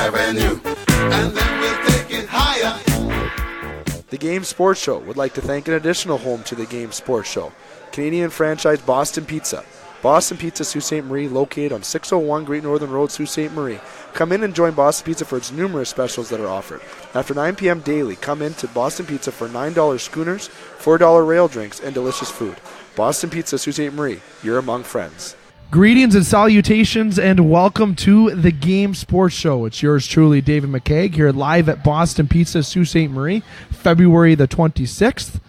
Avenue, and then we'll take it higher. The Game Sports Show would like to thank an additional home to the Game Sports Show, Canadian franchise Boston Pizza. Boston Pizza Sault Ste. Marie, located on 601 Great Northern Road, Sault Ste. Marie. Come in and join Boston Pizza for its numerous specials that are offered. After 9 p.m. daily, come in to Boston Pizza for $9 schooners, $4 rail drinks, and delicious food. Boston Pizza Sault Ste. Marie, you're among friends. Greetings and salutations, and welcome to the Game Sports Show. It's yours truly, David McKaig, here live at Boston Pizza Sault Ste. Marie, February the 26th.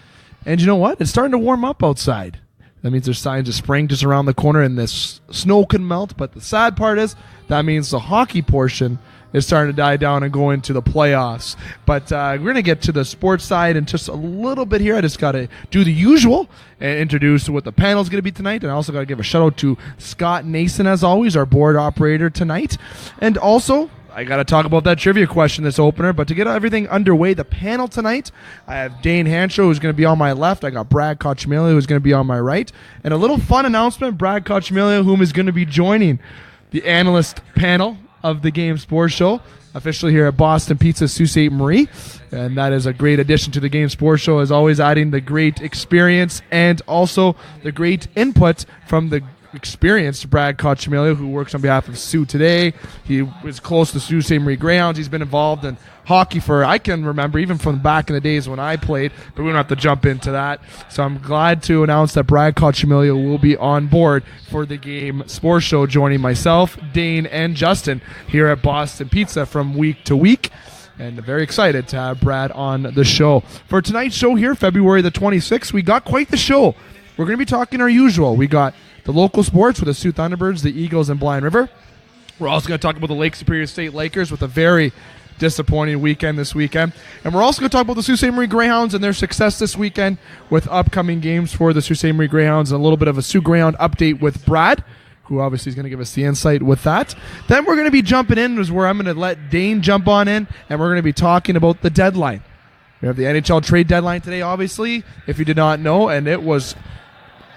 And you know what? It's starting to warm up outside. That means there's signs of spring just around the corner, and this snow can melt. But the sad part is that means the hockey portion is starting to die down and go into the playoffs. But we're going to get to the sports side in just a little bit here. I just got to do the usual and introduce what the panel is going to be tonight. And I also got to give a shout out to Scott Nason, as always, our board operator tonight. And also, I got to talk about that trivia question, this opener. But to get everything underway, the panel tonight, I have Dane Hanshaw, who's going to be on my left. I got Brad Kochmelia, who's going to be on my right. And a little fun announcement, Brad Kochmelia, whom is going to be joining the analyst panel of the Game Sports Show, officially here at Boston Pizza Sault Ste. Marie. And that is a great addition to the Game Sports Show, as always, adding the great experience and also the great input from the experienced Brad Kochmelia, who works on behalf of Sioux today. He was close to Sault Ste. Marie Greyhounds. He's been involved in hockey for, I can remember, even from back in the days when I played, but we don't have to jump into that. So I'm glad to announce that Brad Kochmelia will be on board for the Game Sports Show, joining myself, Dane, and Justin here at Boston Pizza from week to week. And very excited to have Brad on the show. For tonight's show here, February the 26th, we got quite the show. We're going to be talking our usual. We got the local sports with the Sioux Thunderbirds, the Eagles, and Blind River. We're also going to talk about the Lake Superior State Lakers with a very disappointing weekend this weekend. And we're also going to talk about the Sault Ste. Marie Greyhounds and their success this weekend with upcoming games for the Sault Ste. Marie Greyhounds, and a little bit of a Sioux Greyhound update with Brad, who obviously is going to give us the insight with that. Then we're going to be jumping in, is where I'm going to let Dane jump on in, and we're going to be talking about the deadline. We have the NHL trade deadline today, obviously, if you did not know, and it was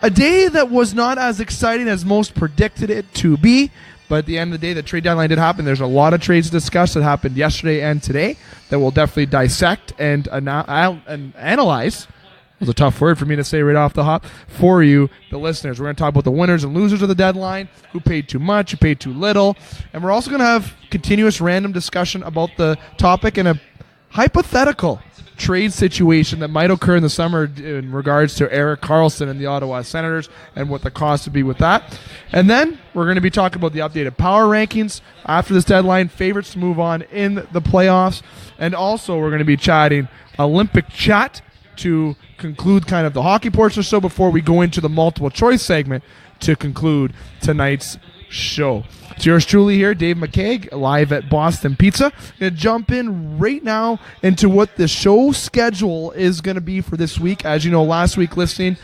a day that was not as exciting as most predicted it to be. But at the end of the day, the trade deadline did happen. There's a lot of trades to discuss that happened yesterday and today that we'll definitely dissect and analyze. It was a tough word for me to say right off the hop for you, the listeners. We're going to talk about the winners and losers of the deadline, who paid too much, who paid too little. And we're also going to have continuous random discussion about the topic and a hypothetical trade situation that might occur in the summer in regards to Erik Karlsson and the Ottawa Senators and what the cost would be with that. And then we're going to be talking about the updated power rankings after this deadline, favorites to move on in the playoffs, and also we're going to be chatting Olympic chat to conclude kind of the hockey portion or so before we go into the multiple choice segment to conclude tonight's show. It's yours truly here, Dave McKaig, live at Boston Pizza. Going to jump in right now into what the show schedule is going to be for this week. As you know, last week listening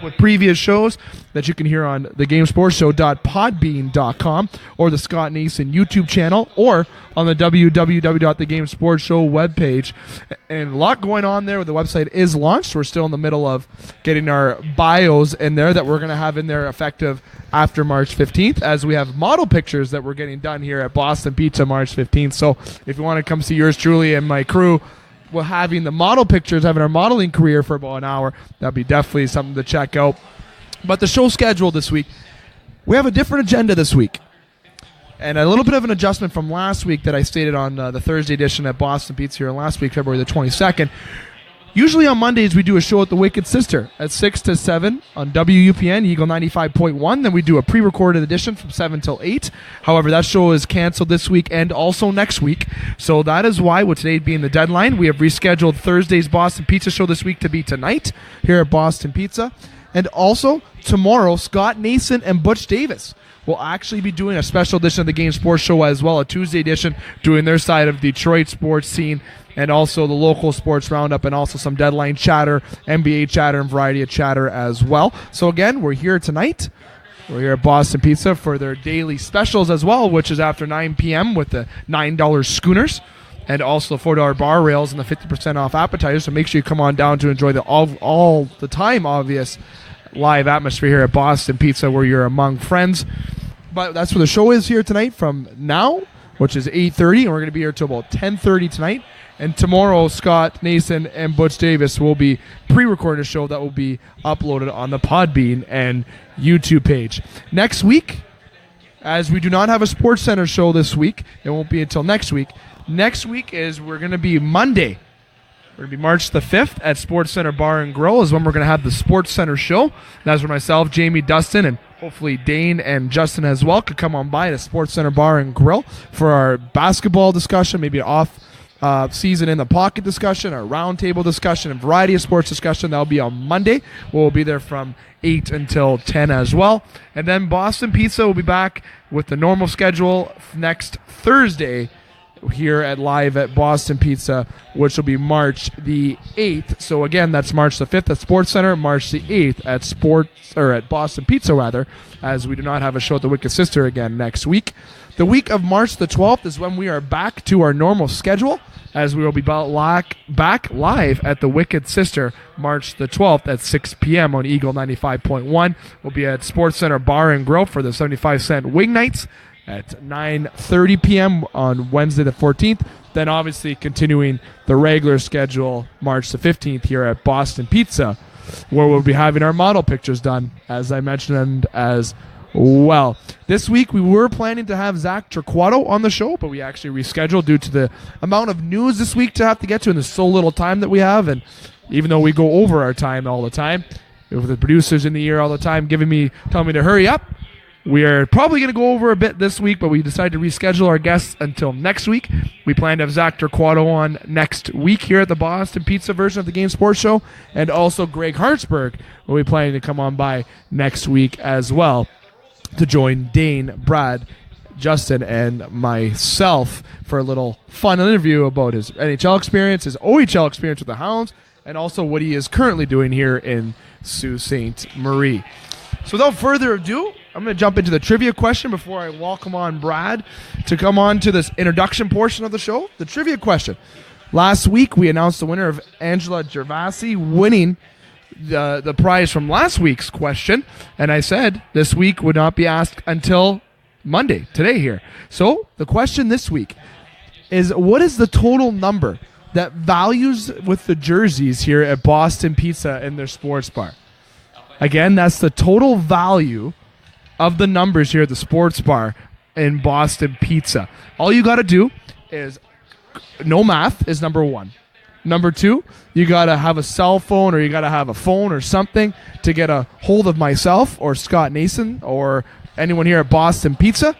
with previous shows that you can hear on thegamesportshow.podbean.com or the Scott Nason YouTube channel or on the www.thegamesportshow webpage. And a lot going on there. The website is launched. We're still in the middle of getting our bios in there that we're going to have in there effective after March 15th, as we have model pictures that we're getting done here at Boston Pizza March 15th. So if you want to come see yours truly and my crew, we're having the model pictures, having our modeling career for about an hour. That'd be definitely something to check out. But the show schedule this week, we have a different agenda this week. And a little bit of an adjustment from last week that I stated on the Thursday edition at Boston Pizza here last week, February the 22nd. Usually on Mondays, we do a show at the Wicked Sister at 6 to 7 on WUPN, Eagle 95.1. Then we do a pre-recorded edition from 7 till 8. However, that show is canceled this week and also next week. So that is why, with today being the deadline, we have rescheduled Thursday's Boston Pizza show this week to be tonight here at Boston Pizza. And also, tomorrow, Scott Nason and Butch Davis will actually be doing a special edition of the Game Sports Show as well, a Tuesday edition, doing their side of Detroit sports scene and also the local sports roundup and also some deadline chatter, NBA chatter, and variety of chatter as well. So again, we're here tonight. We're here at Boston Pizza for their daily specials as well, which is after 9 p.m. with the $9 schooners and also $4 bar rails and the 50% off appetizers. So make sure you come on down to enjoy the all the time obvious live atmosphere here at Boston Pizza where you're among friends. But that's where the show is here tonight from now which is 8:30, and we're going to be here till about 10:30 tonight. And tomorrow, Scott Nason and Butch Davis will be pre-recording a show that will be uploaded on the Podbean and YouTube page. Next week, as we do not have a Sports Center show this week, it won't be until next week. Next week we're going to be Monday. We're going to be March the 5th at Sports Center Bar and Grill is when we're going to have the Sports Center show. That's where myself, Jamie, Dustin, and hopefully Dane and Justin as well could come on by to Sports Center Bar and Grill for our basketball discussion, maybe an off season in the pocket discussion, our roundtable discussion, and variety of sports discussion. That'll be on Monday. We'll be there from 8 until 10 as well. And then Boston Pizza will be back with the normal schedule next Thursday here at Live at Boston Pizza, which will be March the 8th. So again, that's March the 5th at Sports Center, March the 8th at Boston Pizza rather, as we do not have a show at the Wicked Sister again next week. The week of March the 12th is when we are back to our normal schedule, as we will be back live at the Wicked Sister March the 12th at 6 p.m. on Eagle 95.1. We'll be at Sports Center Bar and Grill for the 75-cent wing nights at 9:30 p.m. on Wednesday the 14th. Then obviously continuing the regular schedule March the 15th here at Boston Pizza, where we'll be having our model pictures done, as I mentioned as well. This week we were planning to have Zach Turquato on the show, but we actually rescheduled due to the amount of news this week to have to get to, and there's so little time that we have. And even though we go over our time all the time, with the producers in the ear all the time telling me to hurry up, we are probably going to go over a bit this week, but we decided to reschedule our guests until next week. We plan to have Zach Turquato on next week here at the Boston Pizza version of the Game Sports Show, and also Greg Hartsburg will be planning to come on by next week as well to join Dane, Brad, Justin, and myself for a little fun interview about his NHL experience, his OHL experience with the Hounds, and also what he is currently doing here in Sault Ste. Marie. So without further ado, I'm going to jump into the trivia question before I welcome on Brad to come on to this introduction portion of the show. The trivia question. Last week, we announced the winner of Angela Gervasi winning the prize from last week's question, and I said this week would not be asked until Monday, today here. So the question this week is, what is the total number that values with the jerseys here at Boston Pizza in their sports bar? Again, that's the total value of the numbers here at the sports bar in Boston Pizza. All you got to do is, no math is number one. Number two, you got to have a cell phone, or you got to have a phone or something to get a hold of myself or Scott Nason or anyone here at Boston Pizza.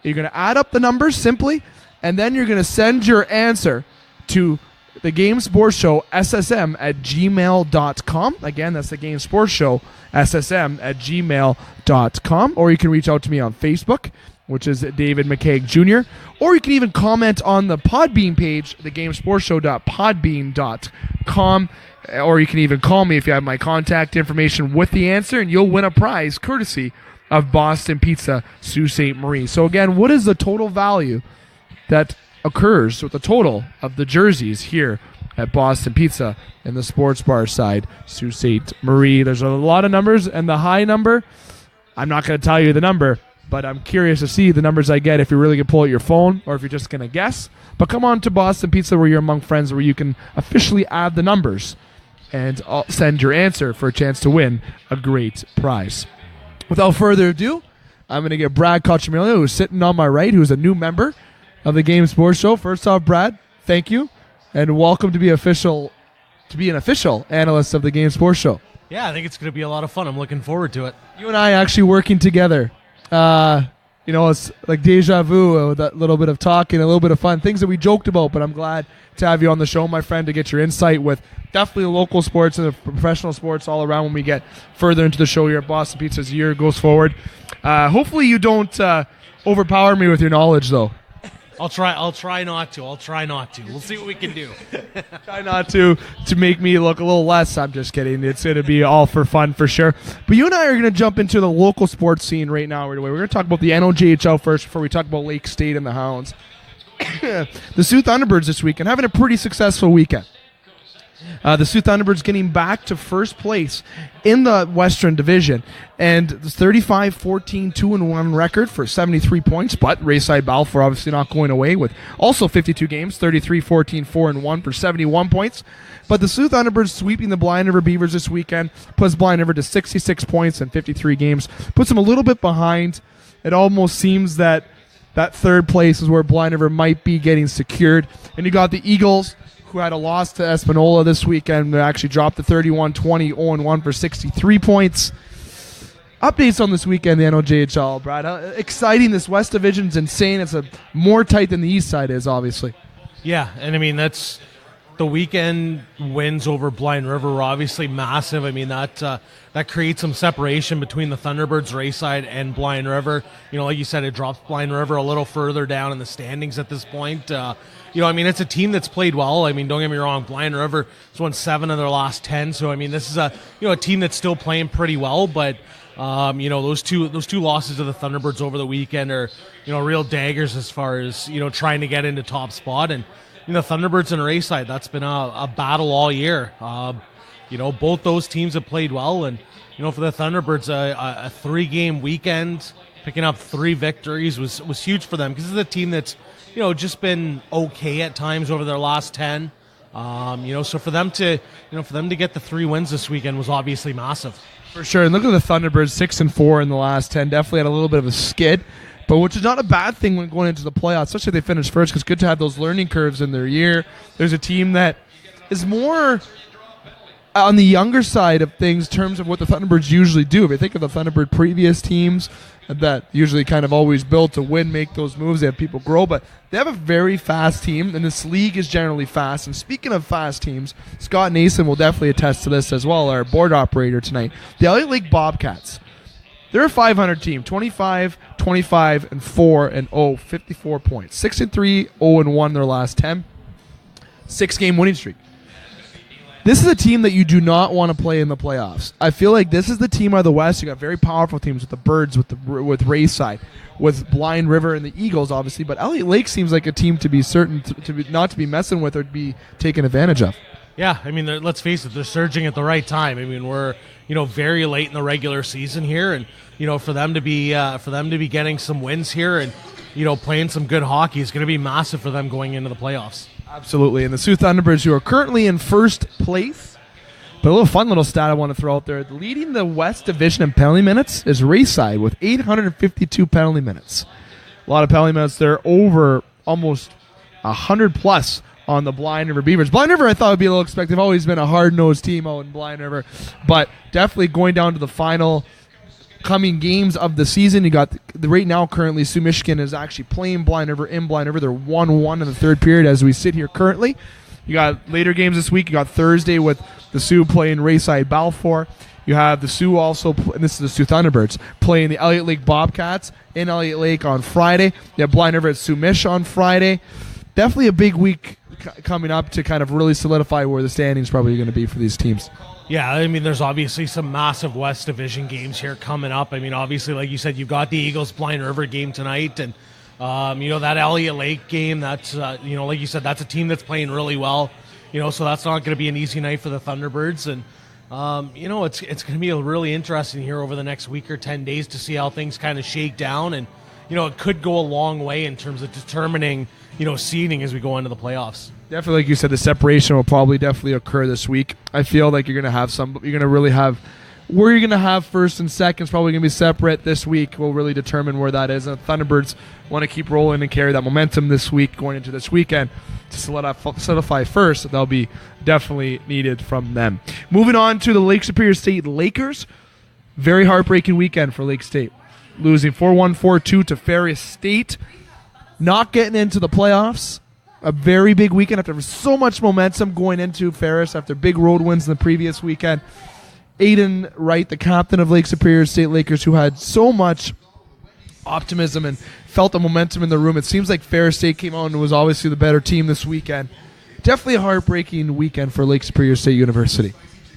You're going to add up the numbers simply, and then you're going to send your answer to the Game Sports Show, SSM at gmail.com. Again, that's the Game Sports Show, SSM at gmail.com. Or you can reach out to me on Facebook, which is David McKaig Jr. Or you can even comment on the Podbean page, thegamesportshow.podbean.com. Or you can even call me if you have my contact information with the answer, and you'll win a prize courtesy of Boston Pizza, Sault Ste. Marie. So again, what is the total value that occurs with the total of the jerseys here at Boston Pizza in the sports bar side, Sault Ste. Marie? There's a lot of numbers, and the high number, I'm not going to tell you the number, but I'm curious to see the numbers I get if you're really going to pull out your phone or if you're just going to guess. But come on to Boston Pizza where you're among friends, where you can officially add the numbers and send your answer for a chance to win a great prize. Without further ado, I'm going to get Brad Cocciamillo, who's sitting on my right, who's a new member of the Game Sports Show. First off, Brad, thank you, and welcome to be an official analyst of the Game Sports Show. Yeah, I think it's going to be a lot of fun. I'm looking forward to it. You and I actually working together. It's like deja vu with that little bit of talking, a little bit of fun, things that we joked about, but I'm glad to have you on the show, my friend, to get your insight with definitely the local sports and the professional sports all around when we get further into the show here at Boston Pizza as the year goes forward. Hopefully you don't overpower me with your knowledge, though. I'll try not to. We'll see what we can do. Try not to make me look a little less. I'm just kidding. It's going to be all for fun for sure. But you and I are going to jump into the local sports scene right now. We're going to talk about the NOJHL first before we talk about Lake State and the Hounds. The Sioux Thunderbirds this weekend having a pretty successful weekend. The Sioux Thunderbirds getting back to first place in the Western Division, and the 35-14 2-1 record for 73 points. But Rayside Balfour obviously not going away with also 52 games, 33-14 4-1 for 71 points. But the Sioux Thunderbirds sweeping the Blind River Beavers this weekend puts Blind River to 66 points in 53 games, puts them a little bit behind. It almost seems that third place is where Blind River might be getting secured. And you got the Eagles, who had a loss to Espanola this weekend. They actually dropped to 31-20, 0-1 for 63 points. Updates on this weekend, the NOJHL, Brad. Exciting. This West Division's insane. It's more tight than the East side is, obviously. Yeah, and I mean, that's the weekend wins over Blind River were obviously massive. I mean, that creates some separation between the Thunderbirds, Rayside, and Blind River. You know, like you said, it drops Blind River a little further down in the standings at this point. You know, I mean, it's a team that's played well. I mean, don't get me wrong, Blind River has won 7 of their last 10. So, I mean, this is a team that's still playing pretty well. But, you know, those two losses to the Thunderbirds over the weekend are, you know, real daggers as far as, you know, trying to get into top spot. And, you know, Thunderbirds and Rayside, that's been a battle all year. You know, both those teams have played well. And, you know, for the Thunderbirds, a 3-game weekend, picking up 3 victories was huge for them because it's a team that's, you know, just been okay at times over their last 10. You know, so for them to get the 3 wins this weekend was obviously massive. For sure. And look at the Thunderbirds, 6-4 in the last 10. Definitely had a little bit of a skid, but which is not a bad thing when going into the playoffs, especially if they finish first, because it's good to have those learning curves in their year. There's a team that is more on the younger side of things in terms of what the Thunderbirds usually do. If you think of the Thunderbird previous teams that usually kind of always build to win, make those moves, they have people grow, but they have a very fast team, and this league is generally fast. And speaking of fast teams, Scott Nason will definitely attest to this as well, our board operator tonight. The Elliott Lake Bobcats, they're a 500 team, 25, 25, and 4-0, 54 points. 6-3, 0-1 their last 10. 6-game winning streak. This is a team that you do not want to play in the playoffs. I feel like this is the team out of the West. You got very powerful teams with the Birds, with Rayside, with Blind River and the Eagles, obviously. But Elliott Lake seems like a team to be certain not to be messing with or to be taken advantage of. Yeah, I mean, let's face it, they're surging at the right time. I mean, we're, you know, very late in the regular season here, and, you know, for them to be getting some wins here and, you know, playing some good hockey is going to be massive for them going into the playoffs. Absolutely. And the Sioux Thunderbirds, who are currently in first place, but a fun little stat I want to throw out there. Leading the West Division in penalty minutes is Rayside with 852 penalty minutes. A lot of penalty minutes there, over almost 100 plus on the Blind River Beavers. Blind River I thought would be a little expected. They've always been a hard-nosed team out in Blind River, but definitely going down to the final coming games of the season. You got right now currently Sioux Michigan is actually playing Blind River in Blind River. They're 1-1 in the third period as we sit here currently. You got later games this week. You got Thursday with the Sioux playing Rayside Balfour. You have the Sioux also, and this is the Sioux Thunderbirds, playing the Elliott Lake Bobcats in Elliott Lake on Friday. You have Blind River at Sioux Mich on Friday. Definitely a big week coming up to kind of really solidify where the standings probably going to be for these teams. Yeah, I mean, there's obviously some massive West Division games here coming up. I mean, obviously, like you said, you've got the Eagles-Blind River game tonight, and, you know, that Elliott Lake game, that's, you know, like you said, that's a team that's playing really well, you know, so that's not going to be an easy night for the Thunderbirds, and, you know, it's going to be really interesting here over the next week or 10 days to see how things kind of shake down, and, you know, it could go a long way in terms of determining, you know, seeding as we go into the playoffs. Definitely, like you said, the separation will probably definitely occur this week. I feel like you're going to really have where you're going to have first and second is probably going to be separate this week. Will really determine where that is. And the Thunderbirds want to keep rolling and carry that momentum this week going into this weekend to solidify first. That'll be definitely needed from them. Moving on to the Lake Superior State Lakers. Very heartbreaking weekend for Lake State. Losing 4-1, 4-2 to Ferris State. Not getting into the playoffs. A very big weekend after so much momentum going into Ferris after big road wins in the previous weekend. Aiden Wright, the captain of Lake Superior State Lakers, who had so much optimism and felt the momentum in the room. It seems like Ferris State came out and was obviously the better team this weekend. Definitely a heartbreaking weekend for Lake Superior State University.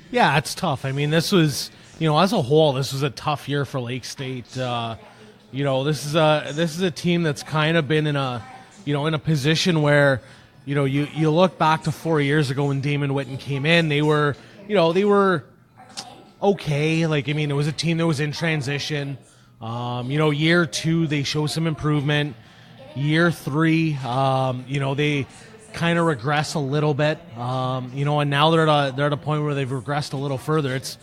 Yeah, it's tough. I mean, this was, you know, as a whole, this was a tough year for Lake State. You know, this is a team that's kind of been in a, you know, in a position where, you look back to 4 years ago when Damon Whitten came in, they were okay. Like, I mean, it was a team that was in transition. Year 2, they show some improvement. Year 3, they kind of regress a little bit. And now they're at a point where they've regressed a little further. It's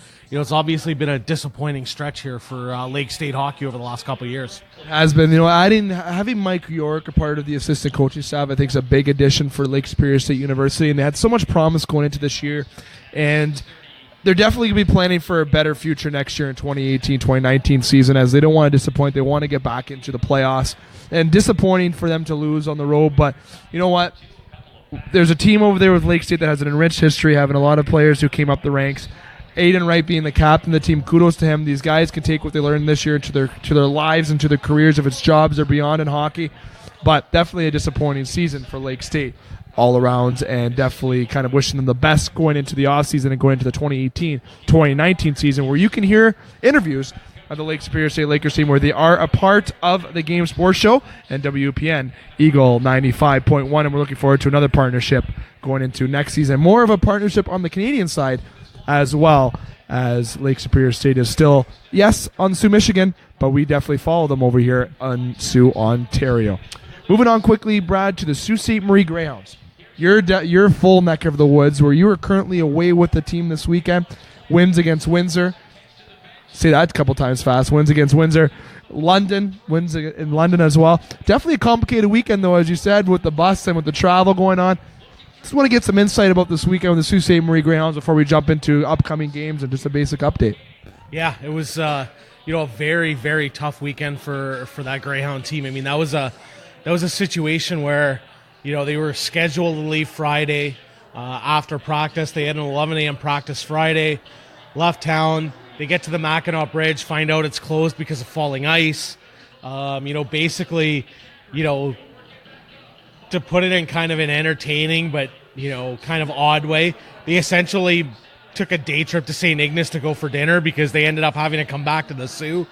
obviously been a disappointing stretch here for Lake State hockey over the last couple of years. Has been, having Mike York a part of the assistant coaching staff, I think is a big addition for Lake Superior State University, and they had so much promise going into this year, and they're definitely going to be planning for a better future next year in 2018-2019 season, as they don't want to disappoint. They want to get back into the playoffs, and disappointing for them to lose on the road, but you know what? There's a team over there with Lake State that has an enriched history, having a lot of players who came up the ranks. Aiden Wright being the captain of the team, kudos to him. These guys can take what they learned this year to their lives and to their careers, if it's jobs or beyond in hockey. But definitely a disappointing season for Lake State all around, and definitely kind of wishing them the best going into the offseason and going into the 2018-2019 season, where you can hear interviews of the Lake Superior State Lakers team where they are a part of the Game Sports Show and WPN Eagle 95.1, and we're looking forward to another partnership going into next season. More of a partnership on the Canadian side, as well as Lake Superior State is still, yes, on Sioux, Michigan, but we definitely follow them over here on Sioux, Ontario. Moving on quickly, Brad, to the Sault Ste. Marie Greyhounds. Your full neck of the woods, where you are currently away with the team this weekend. Wins against Windsor. Say that a couple times fast. Wins against Windsor. London. Wins in London as well. Definitely a complicated weekend, though, as you said, with the bus and with the travel going on. Just want to get some insight about this weekend with the Sault Ste. Marie Greyhounds before we jump into upcoming games and just a basic update. Yeah, it was a very, very tough weekend for that Greyhound team. I mean, that was a situation where they were scheduled to leave Friday after practice. They had an 11 a.m. practice Friday, left town. They get to the Mackinac Bridge, find out it's closed because of falling ice. Basically, to put it in kind of an entertaining but kind of odd way, they essentially took a day trip to St. Ignace to go for dinner, because they ended up having to come back to the Sioux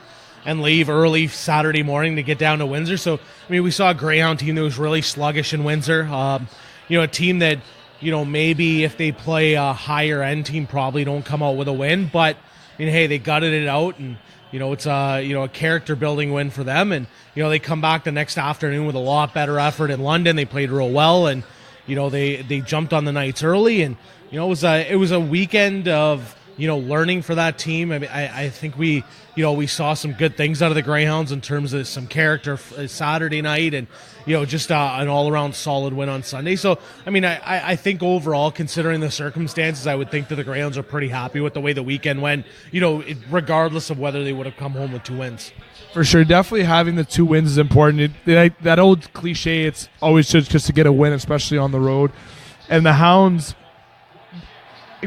and leave early Saturday morning to get down to Windsor. So I mean, we saw a Greyhound team that was really sluggish in Windsor. A team that maybe if they play a higher end team probably don't come out with a win, but I mean, hey, they gutted it out, and it's a character building win for them, and they come back the next afternoon with a lot better effort in London. They played real well, and they jumped on the Knights early, and it was a weekend of learning for that team. I mean, I think we saw some good things out of the Greyhounds in terms of some character Saturday night, and just an all-around solid win on Sunday. So I mean, I think overall, considering the circumstances, I would think that the Greyhounds are pretty happy with the way the weekend went, regardless of whether they would have come home with 2 wins. For sure, definitely having the 2 wins is important. That old cliche, it's always just to get a win, especially on the road. And the Hounds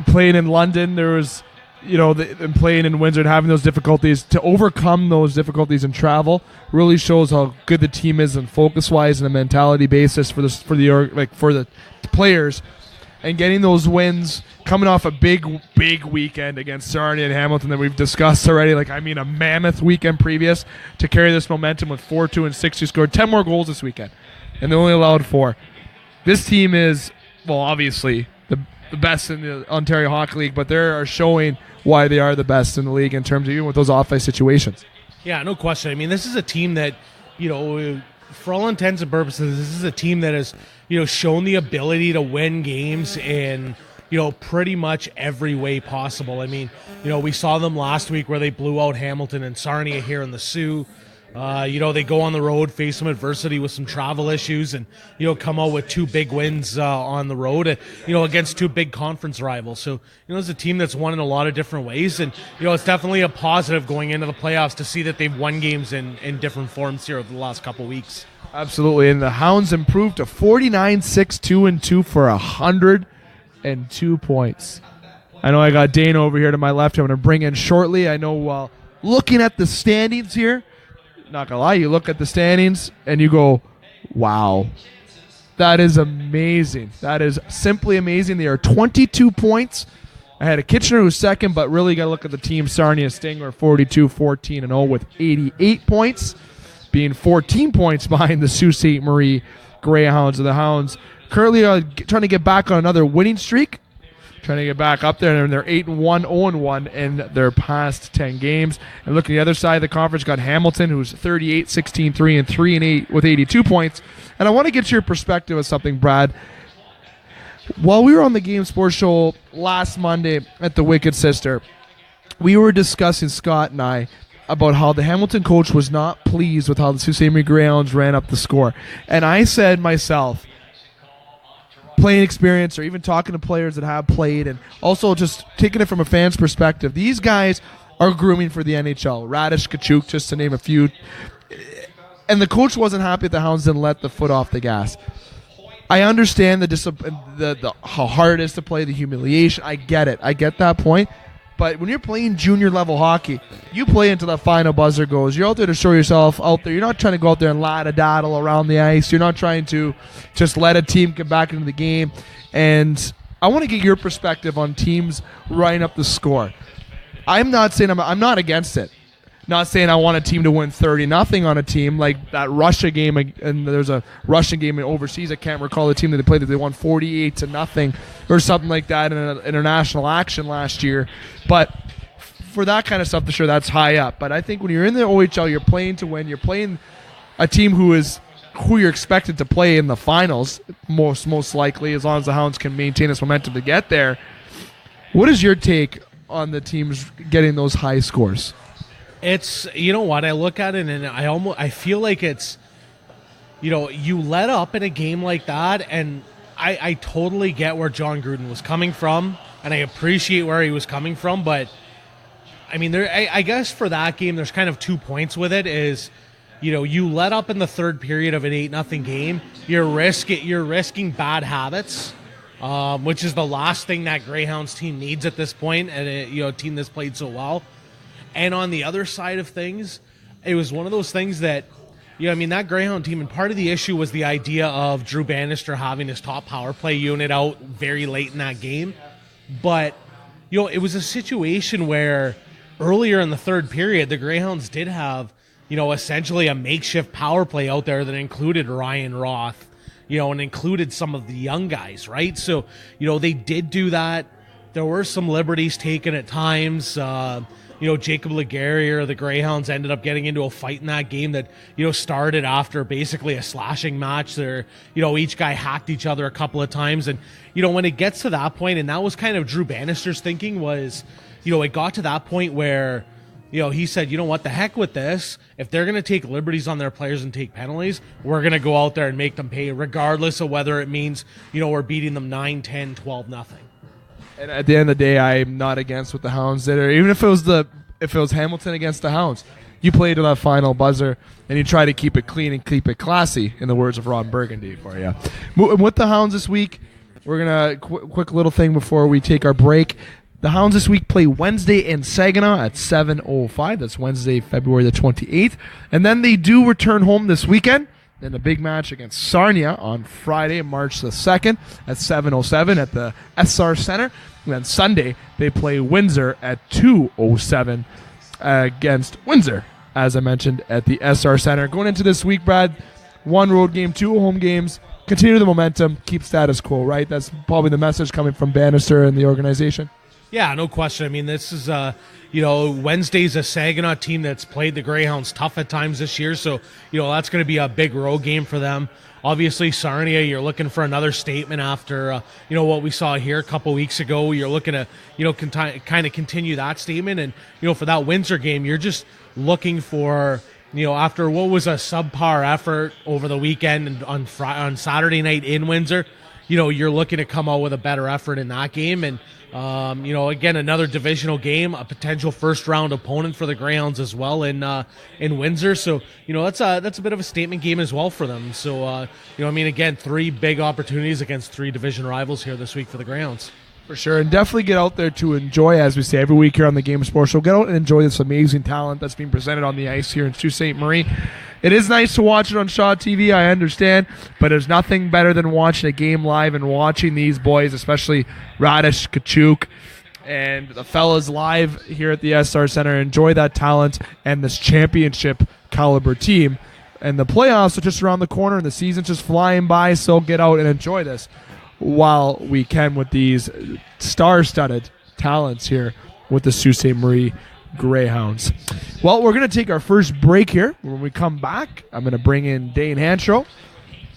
playing in London, there was, them playing in Windsor and having those difficulties, to overcome those difficulties in travel really shows how good the team is, and focus-wise and a mentality basis for the players. And getting those wins, coming off a big weekend against Sarnia and Hamilton that we've discussed already, a mammoth weekend previous, to carry this momentum with 4-2 and 6-2, scored 10 more goals this weekend, and they only allowed 4. This team is, well, obviously the best in the Ontario Hockey League, but they are showing why they are the best in the league in terms of even with those off-ice situations. Yeah, no question. I mean, this is a team that, for all intents and purposes, this is a team that has, shown the ability to win games in, pretty much every way possible. I mean, we saw them last week where they blew out Hamilton and Sarnia here in the Sioux. They go on the road, face some adversity with some travel issues, and, come out with 2 big wins on the road, against 2 big conference rivals. So, it's a team that's won in a lot of different ways, and, it's definitely a positive going into the playoffs to see that they've won games in different forms here over the last couple weeks. Absolutely, and the Hounds improved to 49-6-2-2 for 102 points. I know I got Dane over here to my left, I'm going to bring in shortly. I know while looking at the standings here, not gonna lie, you look at the standings and you go, wow, that is amazing. That is simply amazing. They are 22 points ahead of Kitchener, who's second, but really got to look at the team. Sarnia Sting are 42-14-0 with 88 points, being 14 points behind the Sault Ste. Marie Greyhounds. The Hounds currently trying to get back on another winning streak. Trying to get back up there, and they're 8-1, 0-1 in their past 10 games. And looking at the other side of the conference, got Hamilton, who's 38, 16-3, and 3-8 with 82 points. And I want to get your perspective of something, Brad. While we were on the Game Sports Show last Monday at the Wicked Sister, we were discussing, Scott and I, about how the Hamilton coach was not pleased with how the Sault Ste. Marie Greyhounds ran up the score. And I said myself, playing experience or even talking to players that have played and also just taking it from a fan's perspective, these guys are grooming for the NHL. Radish, Kachuk, just to name a few. And the coach wasn't happy that the Hounds didn't let the foot off the gas. I understand the how hard it is to play, the humiliation. I get it. I get that point. But when you're playing junior level hockey, you play until the final buzzer goes. You're out there to show yourself out there. You're not trying to go out there and lat-a-daddle around the ice. You're not trying to just let a team get back into the game. And I want to get your perspective on teams running up the score. I'm not saying I'm not against it. Not saying I want a team to win 30-0 on a team like that Russia game, and there's a Russian game in overseas. I can't recall the team that they played that they won 48-0 or something like that in an international action last year. But for that kind of stuff, sure, that's high up. But I think when you're in the OHL, you're playing to win. You're playing a team who you're expected to play in the finals, most likely, as long as the Hounds can maintain this momentum to get there. What is your take on the teams getting those high scores? It's, you know what, I look at it and I feel like it's, you let up in a game like that, and I totally get where John Gruden was coming from, and I appreciate where he was coming from, but I mean, I guess for that game, there's kind of 2 points with it. Is, you let up in the third period of an 8-0 game, you're risking bad habits, which is the last thing that Greyhounds team needs at this point, and a team that's played so well. And on the other side of things, it was one of those things that, that Greyhound team, and part of the issue was the idea of Drew Bannister having his top power play unit out very late in that game. But, it was a situation where earlier in the third period, the Greyhounds did have, essentially a makeshift power play out there that included Ryan Roth, and included some of the young guys, right? So, they did do that. There were some liberties taken at times. Jacob Laguerre of the Greyhounds ended up getting into a fight in that game that, started after basically a slashing match. There, each guy hacked each other a couple of times. And, when it gets to that point, and that was kind of Drew Bannister's thinking was, it got to that point where, he said, what, the heck with this. If they're going to take liberties on their players and take penalties, we're going to go out there and make them pay regardless of whether it means, we're beating them 9-10, 12-0. And at the end of the day, I'm not against what the Hounds did. Or even if it was Hamilton against the Hounds, you play to that final buzzer and you try to keep it clean and keep it classy, in the words of Ron Burgundy for you. With the Hounds this week, we're gonna quick little thing before we take our break. The Hounds this week play Wednesday in Saginaw at 7:05. That's Wednesday, February the 28th, and then they do return home this weekend. Then a big match against Sarnia on Friday, March the 2nd at 7:07 at the SR Center. And then Sunday, they play Windsor at 2:07 against Windsor, as I mentioned, at the SR Center. Going into this week, Brad, 1 road game, 2 home games. Continue the momentum, keep status quo, right? That's probably the message coming from Bannister and the organization. Yeah, no question. I mean, this is, Wednesday's a Saginaw team that's played the Greyhounds tough at times this year. So, that's going to be a big road game for them. Obviously, Sarnia, you're looking for another statement after, what we saw here a couple weeks ago. You're looking to, kind of continue that statement. And, for that Windsor game, you're just looking for, after what was a subpar effort over the weekend and on Saturday night in Windsor, you're looking to come out with a better effort in that game. And, again, another divisional game, a potential first-round opponent for the Greyhounds as well in Windsor. So, that's a bit of a statement game as well for them. So, again, 3 big opportunities against 3 division rivals here this week for the Greyhounds. For sure, and definitely get out there to enjoy, as we say every week here on the Game Sports Show, get out and enjoy this amazing talent that's being presented on the ice here in Sault Ste. Marie. It is nice to watch it on Shaw TV, I understand, but there's nothing better than watching a game live and watching these boys, especially Radish, Kachuk, and the fellas live here at the SR Center. Enjoy that talent and this championship caliber team. And the playoffs are just around the corner, and the season's just flying by, so get out and enjoy this while we can with these star-studded talents here with the Sault Ste. Marie Greyhounds. Well, we're going to take our first break here. When we come back, I'm going to bring in Dane Hanchrow,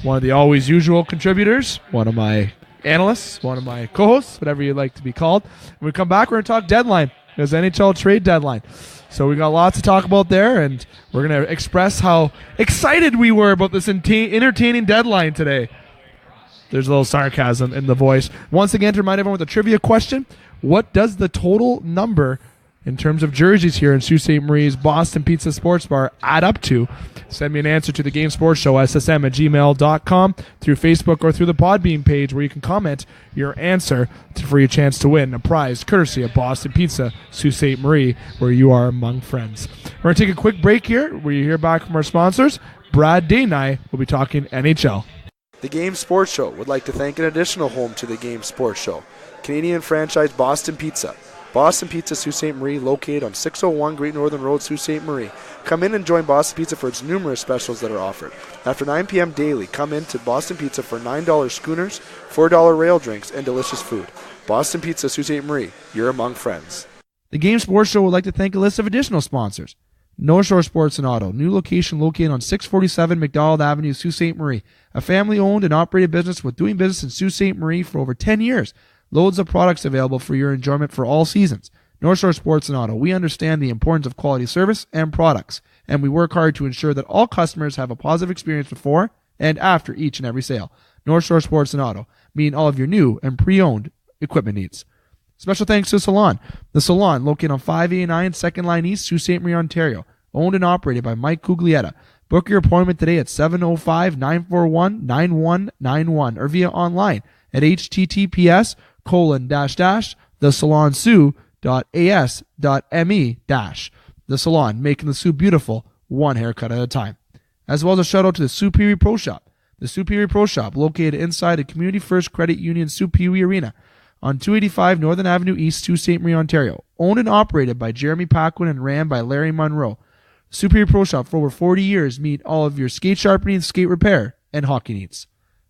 one of the always usual contributors, one of my analysts, one of my co-hosts, whatever you'd like to be called. When we come back, we're going to talk deadline. There's NHL trade deadline. So we got lots to talk about there, and we're going to express how excited we were about this entertaining deadline today. There's a little sarcasm in the voice. Once again, to remind everyone with a trivia question, what does the total number in terms of jerseys here in Sault Ste. Marie's Boston Pizza Sports Bar add up to? Send me an answer to the Game Sports Show, ssm@gmail.com, through Facebook or through the Podbean page, where you can comment your answer for your chance to win a prize courtesy of Boston Pizza, Sault Ste. Marie, where you are among friends. We're going to take a quick break here where you hear back from our sponsors. Brad, Dane, and I will be talking NHL. The Game Sports Show would like to thank an additional home to the Game Sports Show, Canadian franchise Boston Pizza. Boston Pizza Sault Ste. Marie, located on 601 Great Northern Road, Sault Ste. Marie. Come in and join Boston Pizza for its numerous specials that are offered. After 9 p.m. daily, come in to Boston Pizza for $9 schooners, $4 rail drinks, and delicious food. Boston Pizza Sault Ste. Marie, you're among friends. The Game Sports Show would like to thank a list of additional sponsors. North Shore Sports and Auto, new location located on 647 McDonald Avenue, Sault Ste. Marie. A family-owned and operated business with doing business in Sault Ste. Marie for over 10 years. Loads of products available for your enjoyment for all seasons. North Shore Sports and Auto, we understand the importance of quality service and products, and we work hard to ensure that all customers have a positive experience before and after each and every sale. North Shore Sports and Auto, meeting all of your new and pre-owned equipment needs. Special thanks to Salon. The Salon, located on 589 2nd Line East, Sault Ste. Marie, Ontario. Owned and operated by Mike Cuglietta. Book your appointment today at 705-941-9191 or via online at https://thesalonsioux.as.me-. The Salon, making the Sioux beautiful, one haircut at a time. As well as a shout out to the Superior Pro Shop. The Superior Pro Shop, located inside the Community First Credit Union Superior Arena on 285 Northern Avenue East, Sault Ste. Marie, Ontario. Owned and operated by Jeremy Paquin and ran by Larry Monroe. Superior Pro Shop, for over 40 years, meet all of your skate sharpening, skate repair, and hockey needs.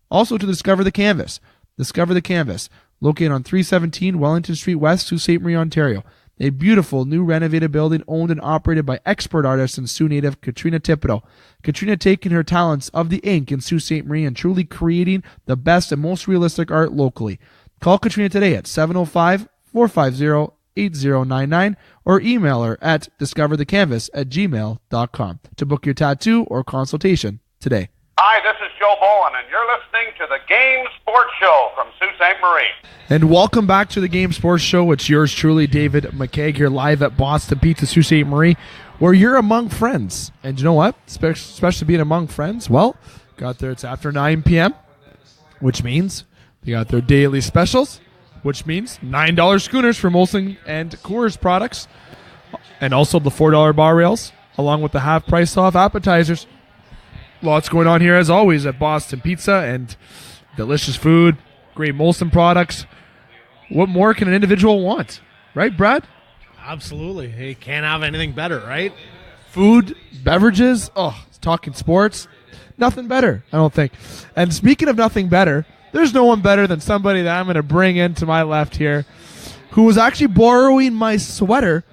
Also to Discover the Canvas. Discover the Canvas, located on 317 Wellington Street West, Sault Ste. Marie, Ontario. A beautiful new renovated building owned and operated by expert artist and Sioux native Katrina Thibodeau. Katrina taking her talents of the ink in Sault Ste. Marie and truly creating the best and most realistic art locally. Call Katrina today at 705-450-8099 or email her at discoverthecanvas@gmail.com to book your tattoo or consultation today. Hi, this is Joe Bowen, and you're listening to the Game Sports Show from Sault Ste. Marie. And welcome back to the Game Sports Show. It's yours truly, David McKeag, here live at Boston Pizza, Sault Ste. Marie, where you're among friends. And you know what? Especially being among friends, well, got there, it's after 9 p.m., which means they got their daily specials, which means $9 schooners for Molson and Coors products, and also the $4 bar rails, along with the half price off appetizers. Lots going on here, as always, at Boston Pizza, and delicious food, great Molson products. What more can an individual want? Right, Brad? Absolutely. Hey, can't have anything better, right? Food, beverages, talking sports. Nothing better, I don't think. And speaking of nothing better, there's no one better than somebody that I'm going to bring into my left here, who was actually borrowing my sweater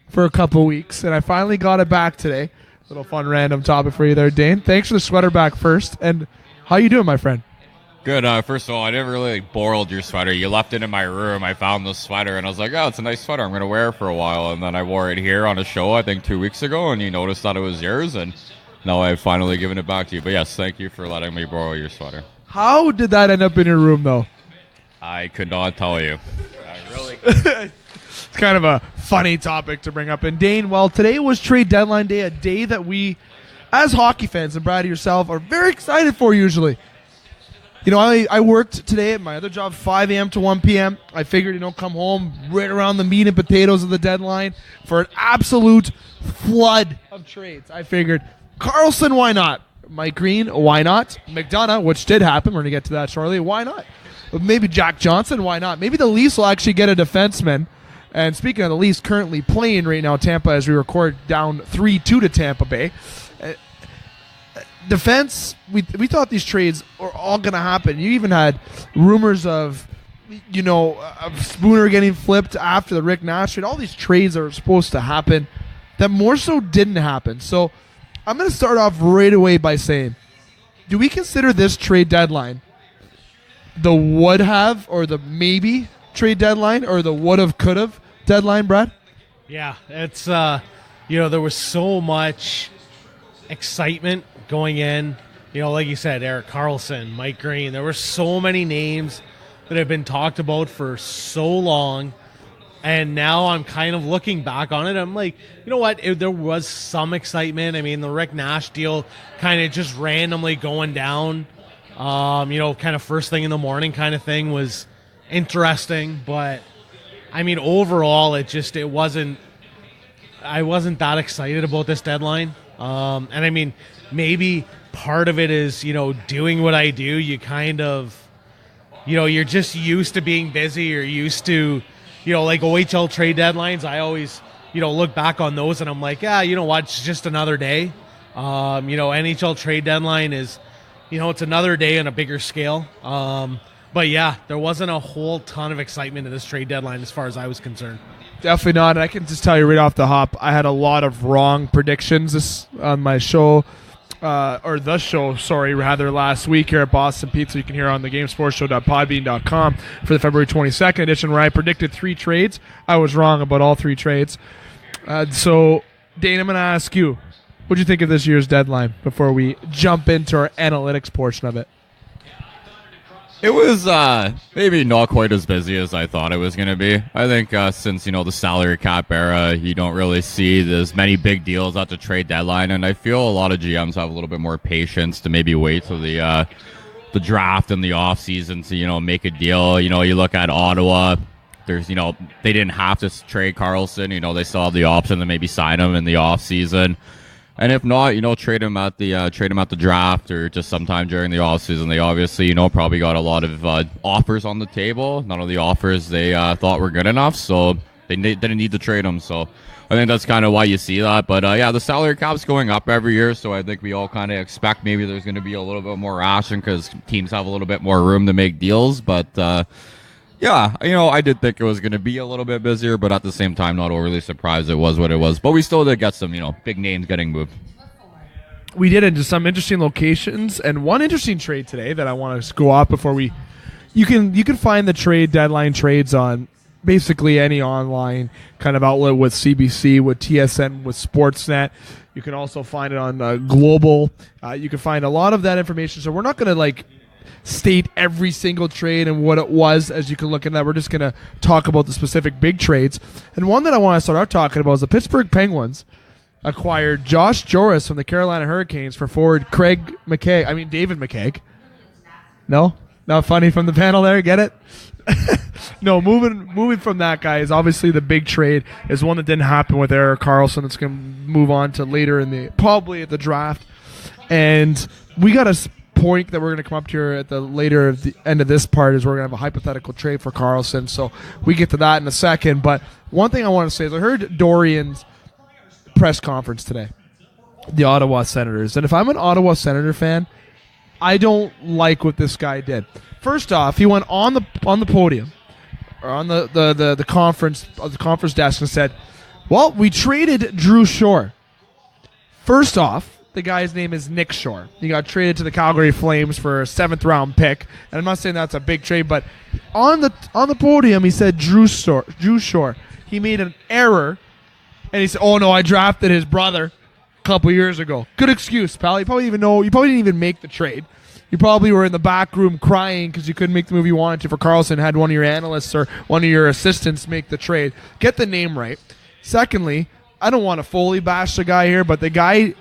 for a couple weeks, and I finally got it back today. Little fun random topic for you there, Dane. Thanks for the sweater back first. And how you doing, my friend? Good. First of all, I never really borrowed your sweater. You left it in my room. I found the sweater, and I was like, oh, it's a nice sweater. I'm going to wear it for a while. And then I wore it here on a show, I think 2 weeks ago, and you noticed that it was yours, and now I've finally given it back to you. But yes, thank you for letting me borrow your sweater. How did that end up in your room, though? I could not tell you. It's kind of a funny topic to bring up. And Dane, well, today was trade deadline day, a day that we, as hockey fans, and Brad yourself, are very excited for usually. You know, I worked today at my other job, 5 a.m. to 1 p.m. I figured, come home right around the meat and potatoes of the deadline for an absolute flood of trades. I figured, Carlson, why not? Mike Green, why not? McDonough, which did happen. We're going to get to that shortly. Why not? Maybe Jack Johnson, why not? Maybe the Leafs will actually get a defenseman. And speaking of the Leafs currently playing right now, Tampa, as we record, down 3-2 to Tampa Bay. defense, we thought these trades were all going to happen. You even had rumors of, of Spooner getting flipped after the Rick Nash trade. All these trades that were supposed to happen that more so didn't happen. So I'm going to start off right away by saying, do we consider this trade deadline the would have or the maybe trade deadline or the would have could have deadline, Brad? Yeah, it's there was so much excitement going in. Like you said, Erik Karlsson, Mike Green. There were so many names that have been talked about for so long, and now I'm kind of looking back on it. I'm like, you know what? There was some excitement. I mean, the Rick Nash deal kind of just randomly going down. Kind of first thing in the morning kind of thing was interesting, but I mean, overall, I wasn't that excited about this deadline. And I mean, maybe part of it is, doing what I do, you kind of, you're just used to being busy. You're used to, like OHL trade deadlines. I always, look back on those and I'm like, yeah, you know what? It's just another day. NHL trade deadline is, it's another day on a bigger scale. But yeah, there wasn't a whole ton of excitement in this trade deadline as far as I was concerned. Definitely not. And I can just tell you right off the hop, I had a lot of wrong predictions on my show, last week here at Boston Pizza. You can hear on the gamesportshow.podbean.com for the February 22nd edition where I predicted 3 trades. I was wrong about all 3 trades. So, Dane, I'm going to ask you, what do you think of this year's deadline before we jump into our analytics portion of it? It was maybe not quite as busy as I thought it was going to be. I think since, the salary cap era, you don't really see as many big deals at the trade deadline, and I feel a lot of GMs have a little bit more patience to maybe wait till the draft and the offseason to, make a deal. You look at Ottawa, there's, they didn't have to trade Karlsson. They still have the option to maybe sign him in the offseason. And if not, trade him at the draft or just sometime during the offseason. They obviously, probably got a lot of offers on the table. None of the offers they thought were good enough, so they didn't need to trade him. So I think that's kind of why you see that. But the salary cap's going up every year, so I think we all kind of expect maybe there's going to be a little bit more action because teams have a little bit more room to make deals. But I did think it was going to be a little bit busier, but at the same time, not overly surprised it was what it was. But we still did get some, big names getting moved. We did into some interesting locations, and one interesting trade today that I want to go off before we. You can find the trade deadline trades on basically any online kind of outlet with CBC, with TSN, with Sportsnet. You can also find it on Global. You can find a lot of that information. So we're not going to state every single trade and what it was, as you can look at that. We're just going to talk about the specific big trades. And one that I want to start out talking about is the Pittsburgh Penguins acquired Josh Joris from the Carolina Hurricanes for forward David McKegg. No? Not funny from the panel there? Get it? No, moving from that, guy, is obviously the big trade is one that didn't happen with Erik Karlsson. It's going to move on to later probably at the draft. And we got a point that we're going to come up to here at the end of this part is we're going to have a hypothetical trade for Karlsson, so we get to that in a second. But one thing I want to say is I heard Dorian's press conference today, the Ottawa Senators, and if I'm an Ottawa Senator fan, I don't like what this guy did. First off, he went on the podium or on the conference desk and said, "Well, we traded Drew Shore." First off, the guy's name is Nick Shore. He got traded to the Calgary Flames for a 7th round pick. And I'm not saying that's a big trade, but on the podium he said Drew Shore. He made an error and he said, "Oh no, I drafted his brother a couple years ago." Good excuse, pal. You probably didn't even make the trade. You probably were in the back room crying because you couldn't make the move you wanted to for Karlsson, had one of your analysts or one of your assistants make the trade. Get the name right. Secondly, I don't want to fully bash the guy here, but the guy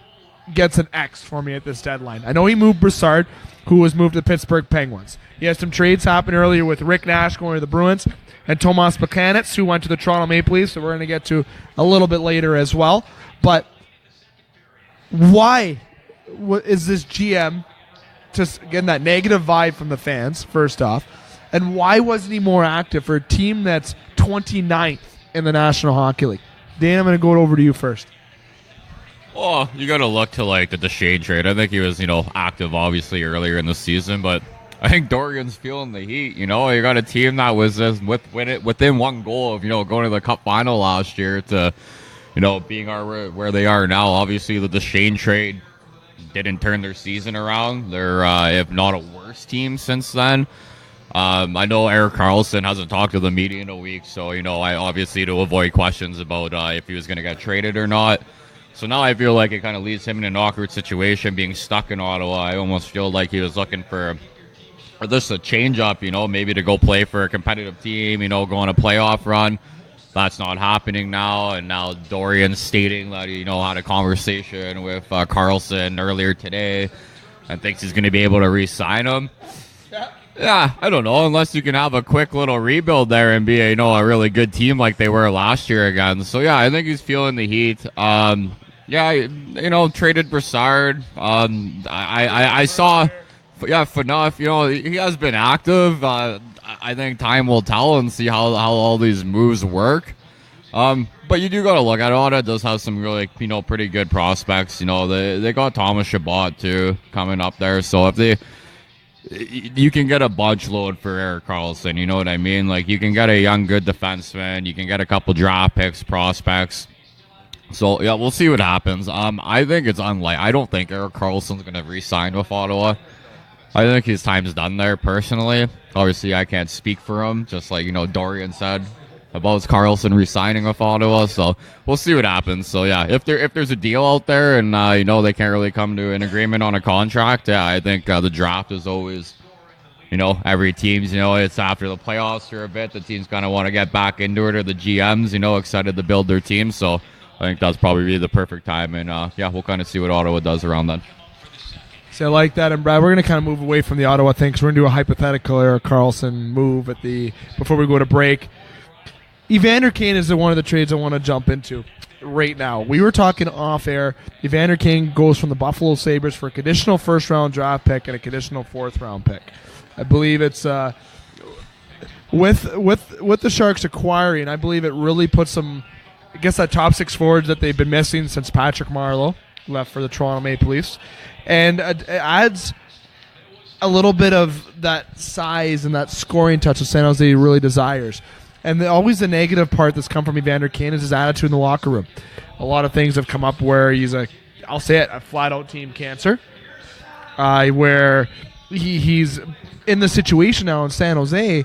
gets an X for me at this deadline. I know he moved Brassard, who was moved to the Pittsburgh Penguins. He had some trades happen earlier with Rick Nash going to the Bruins and Tomas Buchanan, who went to the Toronto Maple Leafs, so we're going to get to a little bit later as well. But why is this GM just getting that negative vibe from the fans, first off? And why wasn't he more active for a team that's 29th in the National Hockey League? Dan, I'm going to go over to you first. Well, you got to look to like the Deshae trade. I think he was, active obviously earlier in the season, but I think Dorian's feeling the heat. You got a team that was just within one goal of going to the Cup final last year to, being where they are now. Obviously, the Deshae trade didn't turn their season around. They're if not a worse team since then. I know Erik Karlsson hasn't talked to the media in a week, so I obviously to avoid questions about if he was going to get traded or not. So now I feel like it kind of leaves him in an awkward situation, being stuck in Ottawa. I almost feel like he was looking for just a change up, maybe to go play for a competitive team, go on a playoff run. That's not happening now, and now Dorian stating that he had a conversation with Karlsson earlier today and thinks he's going to be able to re-sign him. Yeah, I don't know, unless you can have a quick little rebuild there and be a really good team like they were last year again. So yeah, I think he's feeling the heat. Traded Brassard. I saw, Phaneuf, he has been active. I think time will tell and see how all these moves work. But you do got to look at it. Ottawa does have some really, pretty good prospects. They got Thomas Chabot too coming up there. So if you can get a bunch load for Erik Karlsson, you know what I mean? Like, you can get a young, good defenseman. You can get a couple draft picks, prospects. So, yeah, we'll see what happens. I think it's unlikely. I don't think Erik Karlsson's going to re-sign with Ottawa. I think his time's done there, personally. Obviously, I can't speak for him, just like, Dorian said about Karlsson re-signing with Ottawa. So, we'll see what happens. So, yeah, if there's a deal out there and, they can't really come to an agreement on a contract, yeah, I think the draft is always, every team's, it's after the playoffs for a bit. The teams kind of want to get back into it, or the GMs, excited to build their team. So, I think that's probably the perfect time. And, we'll kind of see what Ottawa does around then. So I like that. And Brad, we're going to kind of move away from the Ottawa thing, because we're going to do a hypothetical Erik Karlsson move before we go to break. Evander Kane is one of the trades I want to jump into right now. We were talking off air. Evander Kane goes from the Buffalo Sabres for a conditional first-round draft pick and a conditional fourth-round pick. I believe it's with the Sharks acquiring, I believe it really puts them, I guess, that top six forwards that they've been missing since Patrick Marleau left for the Toronto Maple Leafs. And it adds a little bit of that size and that scoring touch that San Jose really desires. And always the negative part that's come from Evander Kane is his attitude in the locker room. A lot of things have come up where he's a flat-out team cancer, where he's in the situation now in San Jose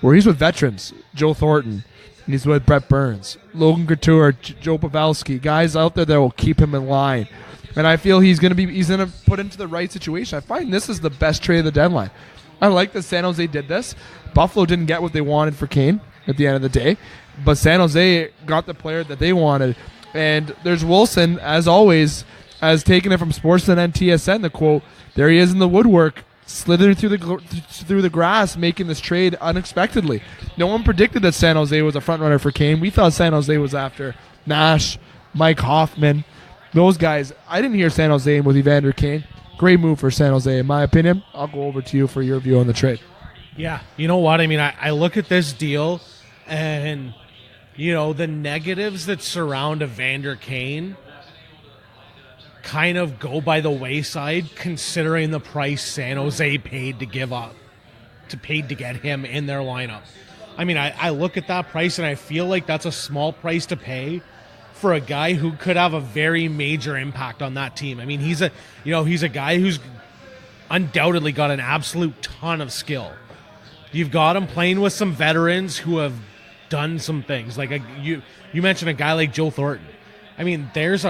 where he's with veterans, Joe Thornton, and he's with Brett Burns, Logan Couture, Joe Pavelski, guys out there that will keep him in line. And I feel he's going to put into the right situation. I find this is the best trade of the deadline. I like that San Jose did this. Buffalo didn't get what they wanted for Kane at the end of the day, but San Jose got the player that they wanted. And there's Wilson, as always, has taken it from Sportsnet and TSN, the quote, there he is in the woodwork, slithering through the grass, making this trade unexpectedly. No one predicted that San Jose was a front runner for Kane. We thought San Jose was after Nash, Mike Hoffman, those guys. I didn't hear San Jose with Evander Kane. Great move for San Jose, in my opinion. I'll go over to you for your view on the trade. Yeah, you know what? I mean, I look at this deal and, the negatives that surround Evander Kane kind of go by the wayside, considering the price San Jose paid to get him in their lineup. I mean, I look at that price and I feel like that's a small price to pay for a guy who could have a very major impact on that team. I mean, he's a guy who's undoubtedly got an absolute ton of skill. You've got him playing with some veterans who have done some things. Like you mentioned a guy like Joe Thornton. I mean, there's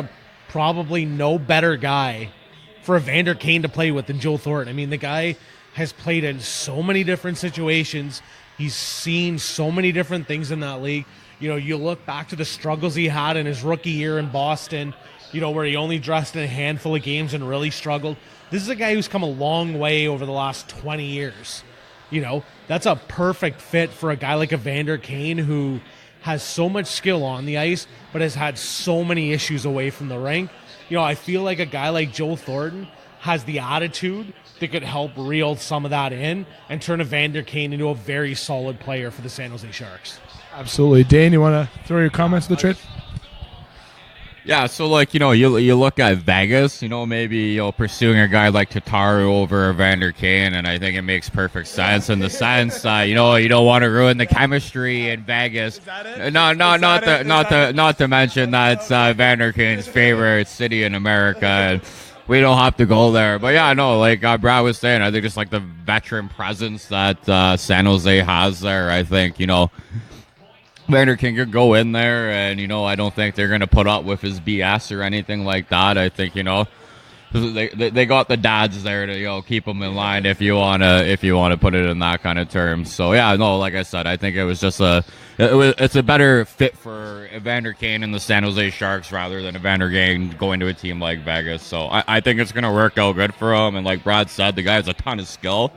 probably no better guy for Evander Kane to play with than Joe Thornton. I mean, the guy has played in so many different situations. He's seen so many different things in that league. You look back to the struggles he had in his rookie year in Boston, where he only dressed in a handful of games and really struggled. This is a guy who's come a long way over the last 20 years. That's a perfect fit for a guy like Evander Kane, who has so much skill on the ice, but has had so many issues away from the rink. I feel like a guy like Joe Thornton has the attitude that could help reel some of that in and turn Evander Kane into a very solid player for the San Jose Sharks. Absolutely. Dane, you want to throw your comments to the trade? Yeah, so like you look at Vegas, maybe pursuing a guy like Tatar over Evander Kane, and I think it makes perfect sense in the sense you don't want to ruin the chemistry in Vegas. Not to mention that's Evander Kane's favorite city in America. And we don't have to go there, but yeah, no, like Brad was saying, I think just like the veteran presence that San Jose has there. I think Vander King could go in there, and I don't think they're going to put up with his BS or anything like that. I think they got the dads there to keep him in line if you wanna put it in that kind of terms. So yeah, no, like I said, I think it was just it's a better fit for Evander Kane and the San Jose Sharks rather than Evander Kane going to a team like Vegas. So I think it's going to work out good for him. And like Brad said, the guy has a ton of skill.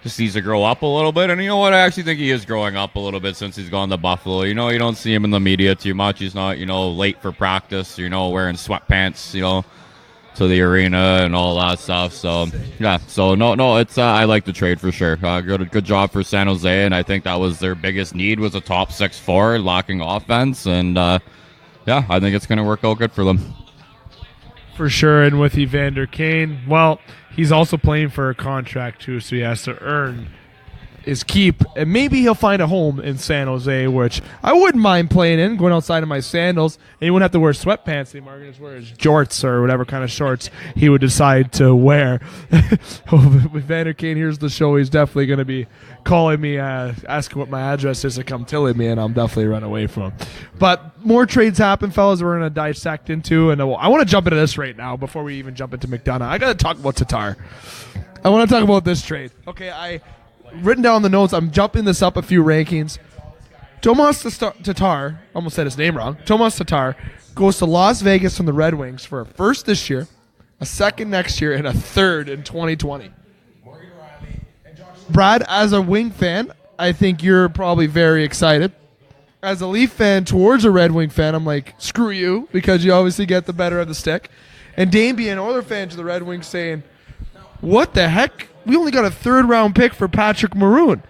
Just needs to grow up a little bit. And you know what? I actually think he is growing up a little bit since he's gone to Buffalo. You don't see him in the media too much. He's not, late for practice, wearing sweatpants, to the arena and all that stuff. So, yeah. So, no, it's I like the trade for sure. Good job for San Jose. And I think that was their biggest need was a top 6 forward locking offense. And, yeah, I think it's going to work out good for them. For sure. And with Evander Kane, well, he's also playing for a contract too, so he has to earn his keep. And maybe he'll find a home in San Jose, which I wouldn't mind playing in, going outside in my sandals. And he wouldn't have to wear sweatpants anymore. He can just wear his jorts or whatever kind of shorts he would decide to wear. If Evander Kane hears the show, he's definitely going to be calling me, asking what my address is to come tilling me, and I'll definitely run away from him. But more trades happen, fellas, we're going to dissect into. And I want to jump into this right now before we even jump into McDonough. I got to talk about Tatar. I want to talk about this trade. Okay, written down the notes. I'm jumping this up a few rankings. Tomas Tatar, almost said his name wrong. Tomas Tatar goes to Las Vegas from the Red Wings for a first this year, a second next year, and a third in 2020. Brad, as a Wing fan, I think you're probably very excited. As a Leaf fan towards a Red Wing fan, I'm like, screw you, because you obviously get the better of the stick. And Dane being an Oiler fan to the Red Wings saying, what the heck? We only got a third-round pick for Patrick Maroon,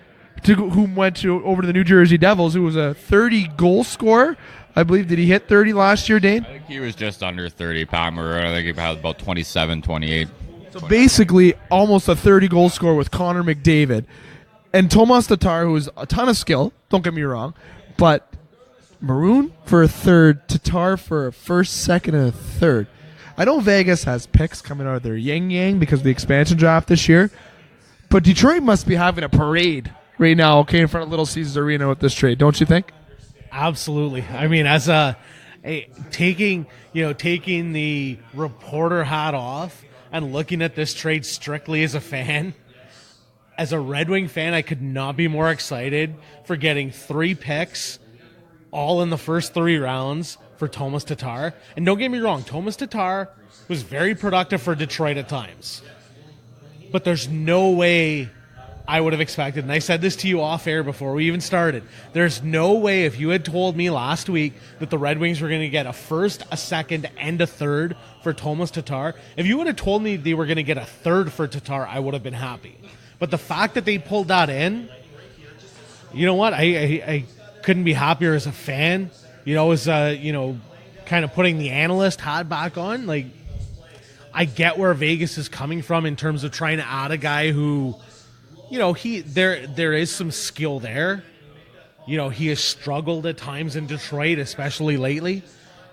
who went over to the New Jersey Devils, who was a 30-goal scorer. I believe, did he hit 30 last year, Dane? I think he was just under 30, Pat Maroon. I think he had about 27, 28. So basically, almost a 30-goal scorer with Connor McDavid. And Tomas Tatar, who has a ton of skill, don't get me wrong, but Maroon for a third, Tatar for a first, second, and a third. I know Vegas has picks coming out of their yin-yang because of the expansion draft this year, but Detroit must be having a parade right now, okay, in front of Little Caesars Arena with this trade, don't you think? Absolutely. I mean, as taking the reporter hat off and looking at this trade strictly as a fan, as a Red Wing fan, I could not be more excited for getting 3 picks, all in the first 3 rounds, for Tomas Tatar. And don't get me wrong, Tomas Tatar was very productive for Detroit at times. But there's no way I would have expected, and I said this to you off air before we even started, there's no way if you had told me last week that the Red Wings were going to get a first, a second, and a third for Tomas Tatar, if you would have told me they were going to get a third for Tatar, I would have been happy. But the fact that they pulled that in, you know what, I couldn't be happier as a fan. As kind of putting the analyst hat back on. Like, I get where Vegas is coming from in terms of trying to add a guy who, there is some skill there. He has struggled at times in Detroit, especially lately.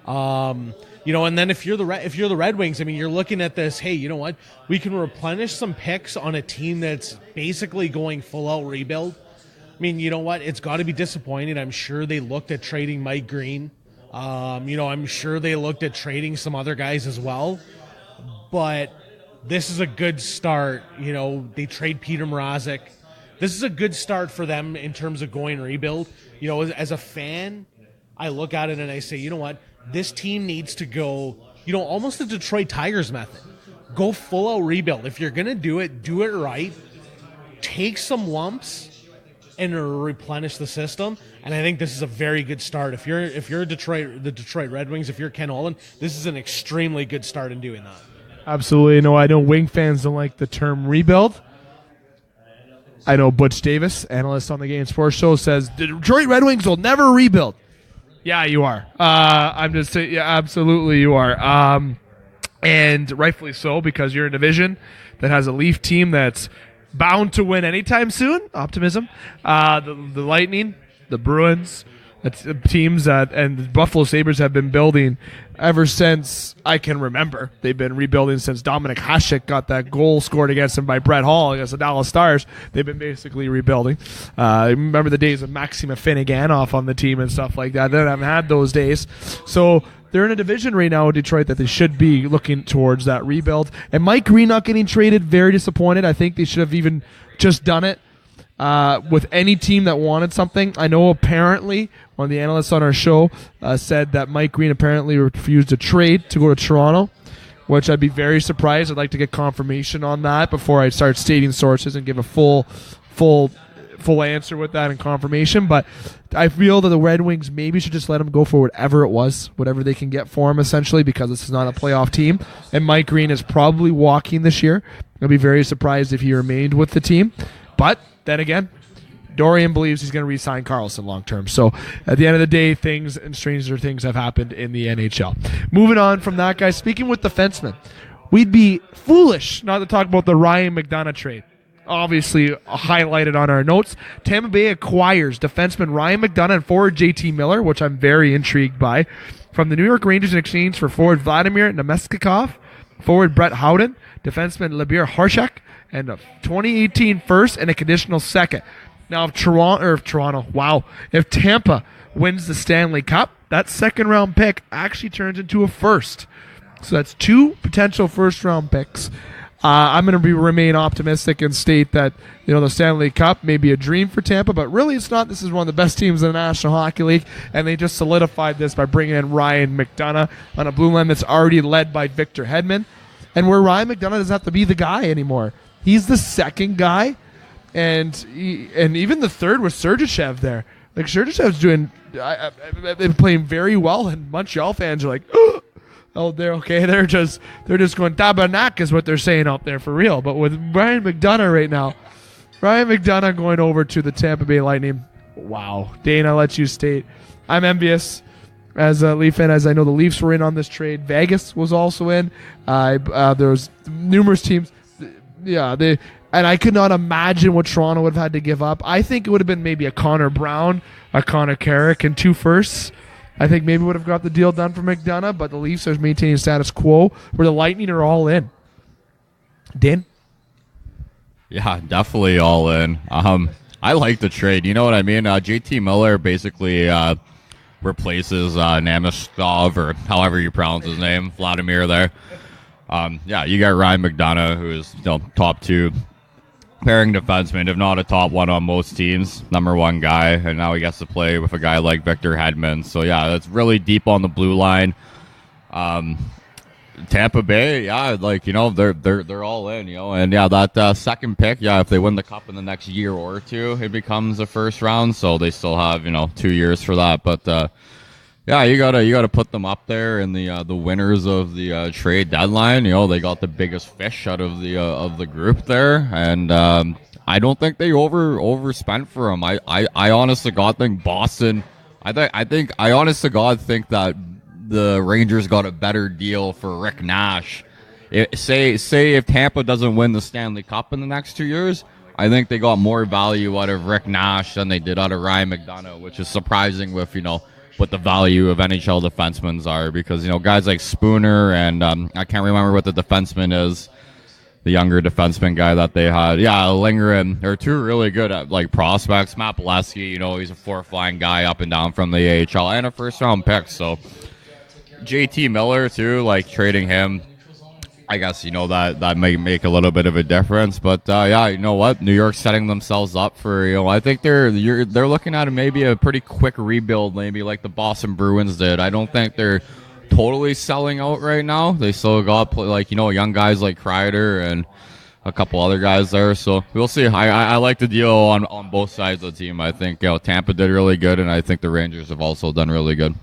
And then if you're the Red Wings, I mean, you're looking at this. Hey, you know what? We can replenish some picks on a team that's basically going full out rebuild. I mean, you know what? It's got to be disappointing. I'm sure they looked at trading Mike Green. I'm sure they looked at trading some other guys as well. But this is a good start. They trade Peter Mrazek. This is a good start for them in terms of going rebuild. As a fan, I look at it and I say, you know what? This team needs to go, almost the Detroit Tigers method. Go full out rebuild. If you're going to do it right. Take some lumps and replenish the system, and I think this is a very good start. If you're the Detroit Red Wings, if you're Ken Holland, this is an extremely good start in doing that. Absolutely. No, I know Wing fans don't like the term rebuild. I know Butch Davis, analyst on the Game Sports Show, says the Detroit Red Wings will never rebuild. Yeah, you are. I'm just saying, yeah, absolutely you are. And rightfully so, because you're in a division that has a Leaf team that's bound to win anytime soon. Optimism. The Lightning, the Bruins, that's teams that, and the Buffalo Sabres have been building ever since I can remember. They've been rebuilding since Dominik Hasek got that goal scored against him by Brett Hall against the Dallas Stars. They've been basically rebuilding. I remember the days of Maxima Finneganoff on the team and stuff like that. They haven't had those days. So they're in a division right now in Detroit that they should be looking towards that rebuild. And Mike Green not getting traded, very disappointed. I think they should have even just done it with any team that wanted something. I know apparently one of the analysts on our show said that Mike Green apparently refused a trade to go to Toronto, which I'd be very surprised. I'd like to get confirmation on that before I start stating sources and give a full answer with that and confirmation. But I feel that the Red Wings maybe should just let him go for whatever it was, whatever they can get for him, essentially, because this is not a playoff team. And Mike Green is probably walking this year. I'd be very surprised if he remained with the team. But then again, Dorian believes he's going to re-sign Karlsson long term. So at the end of the day, things and stranger things have happened in the NHL. Moving on from that, guys, speaking with defensemen, we'd be foolish not to talk about the Ryan McDonagh trade. Obviously highlighted on our notes. Tampa Bay acquires defenseman Ryan McDonagh and forward JT Miller, which I'm very intrigued by, from the New York Rangers in exchange for forward Vladimir Nemestikov, forward Brett Howden, defenseman Libor Horschak, and a 2018 first and a conditional second. Now, if Tampa wins the Stanley Cup, that second round pick actually turns into a first. So that's 2 potential first round picks. I'm going to remain optimistic and state that the Stanley Cup may be a dream for Tampa, but really it's not. This is one of the best teams in the National Hockey League, and they just solidified this by bringing in Ryan McDonagh on a blue line that's already led by Victor Hedman, and where Ryan McDonagh doesn't have to be the guy anymore. He's the second guy, and even the third was Sergachev there. Like Sergachev's been playing very well, and Montreal fans are like, oh, they're okay. They're just going tabarnak is what they're saying out there for real. But with Ryan McDonagh right now, Ryan McDonagh going over to the Tampa Bay Lightning. Wow, Dane, I'll let you state. I'm envious as a Leaf fan, as I know the Leafs were in on this trade. Vegas was also in. There was numerous teams. Yeah, and I could not imagine what Toronto would have had to give up. I think it would have been maybe a Connor Brown, a Connor Carrick, and 2 firsts. I think maybe would have got the deal done for McDonagh, but the Leafs are maintaining status quo where the Lightning are all in. Dan? Yeah, definitely all in. I like the trade. You know what I mean? JT Miller basically replaces Namestov, or however you pronounce his name, Vladimir there. Yeah, you got Ryan McDonagh, who is top 2 pairing defenseman, if not a top 1 on most teams, number 1 guy, and now he gets to play with a guy like Victor Hedman. So yeah, that's really deep on the blue line. Tampa Bay, yeah, they're all in, and yeah, that second pick, yeah, if they win the cup in the next year or 2, it becomes a first round. So they still have 2 years for that, but yeah, you gotta put them up there in the winners of the trade deadline. They got the biggest fish out of the group there, and I don't think they overspent for him. I honest to God think Boston. I honest to God think that the Rangers got a better deal for Rick Nash. Say if Tampa doesn't win the Stanley Cup in the next 2 years, I think they got more value out of Rick Nash than they did out of Ryan McDonagh, which is surprising with what the value of NHL defensemen are, because guys like Spooner and I can't remember what the defenseman is, the younger defenseman guy that they had. Yeah, Lindgren. They're 2 really good at prospects. Matt Bolesky, he's a 4th-line guy up and down from the AHL and a first-round pick. So JT Miller too, trading him, I guess that may make a little bit of a difference, but yeah, you know what? New York's setting themselves up for I think they're looking at maybe a pretty quick rebuild, maybe like the Boston Bruins did. I don't think they're totally selling out right now. They still got young guys like Kreider and a couple other guys there, so we'll see. I like the deal on both sides of the team. I think Tampa did really good, and I think the Rangers have also done really good.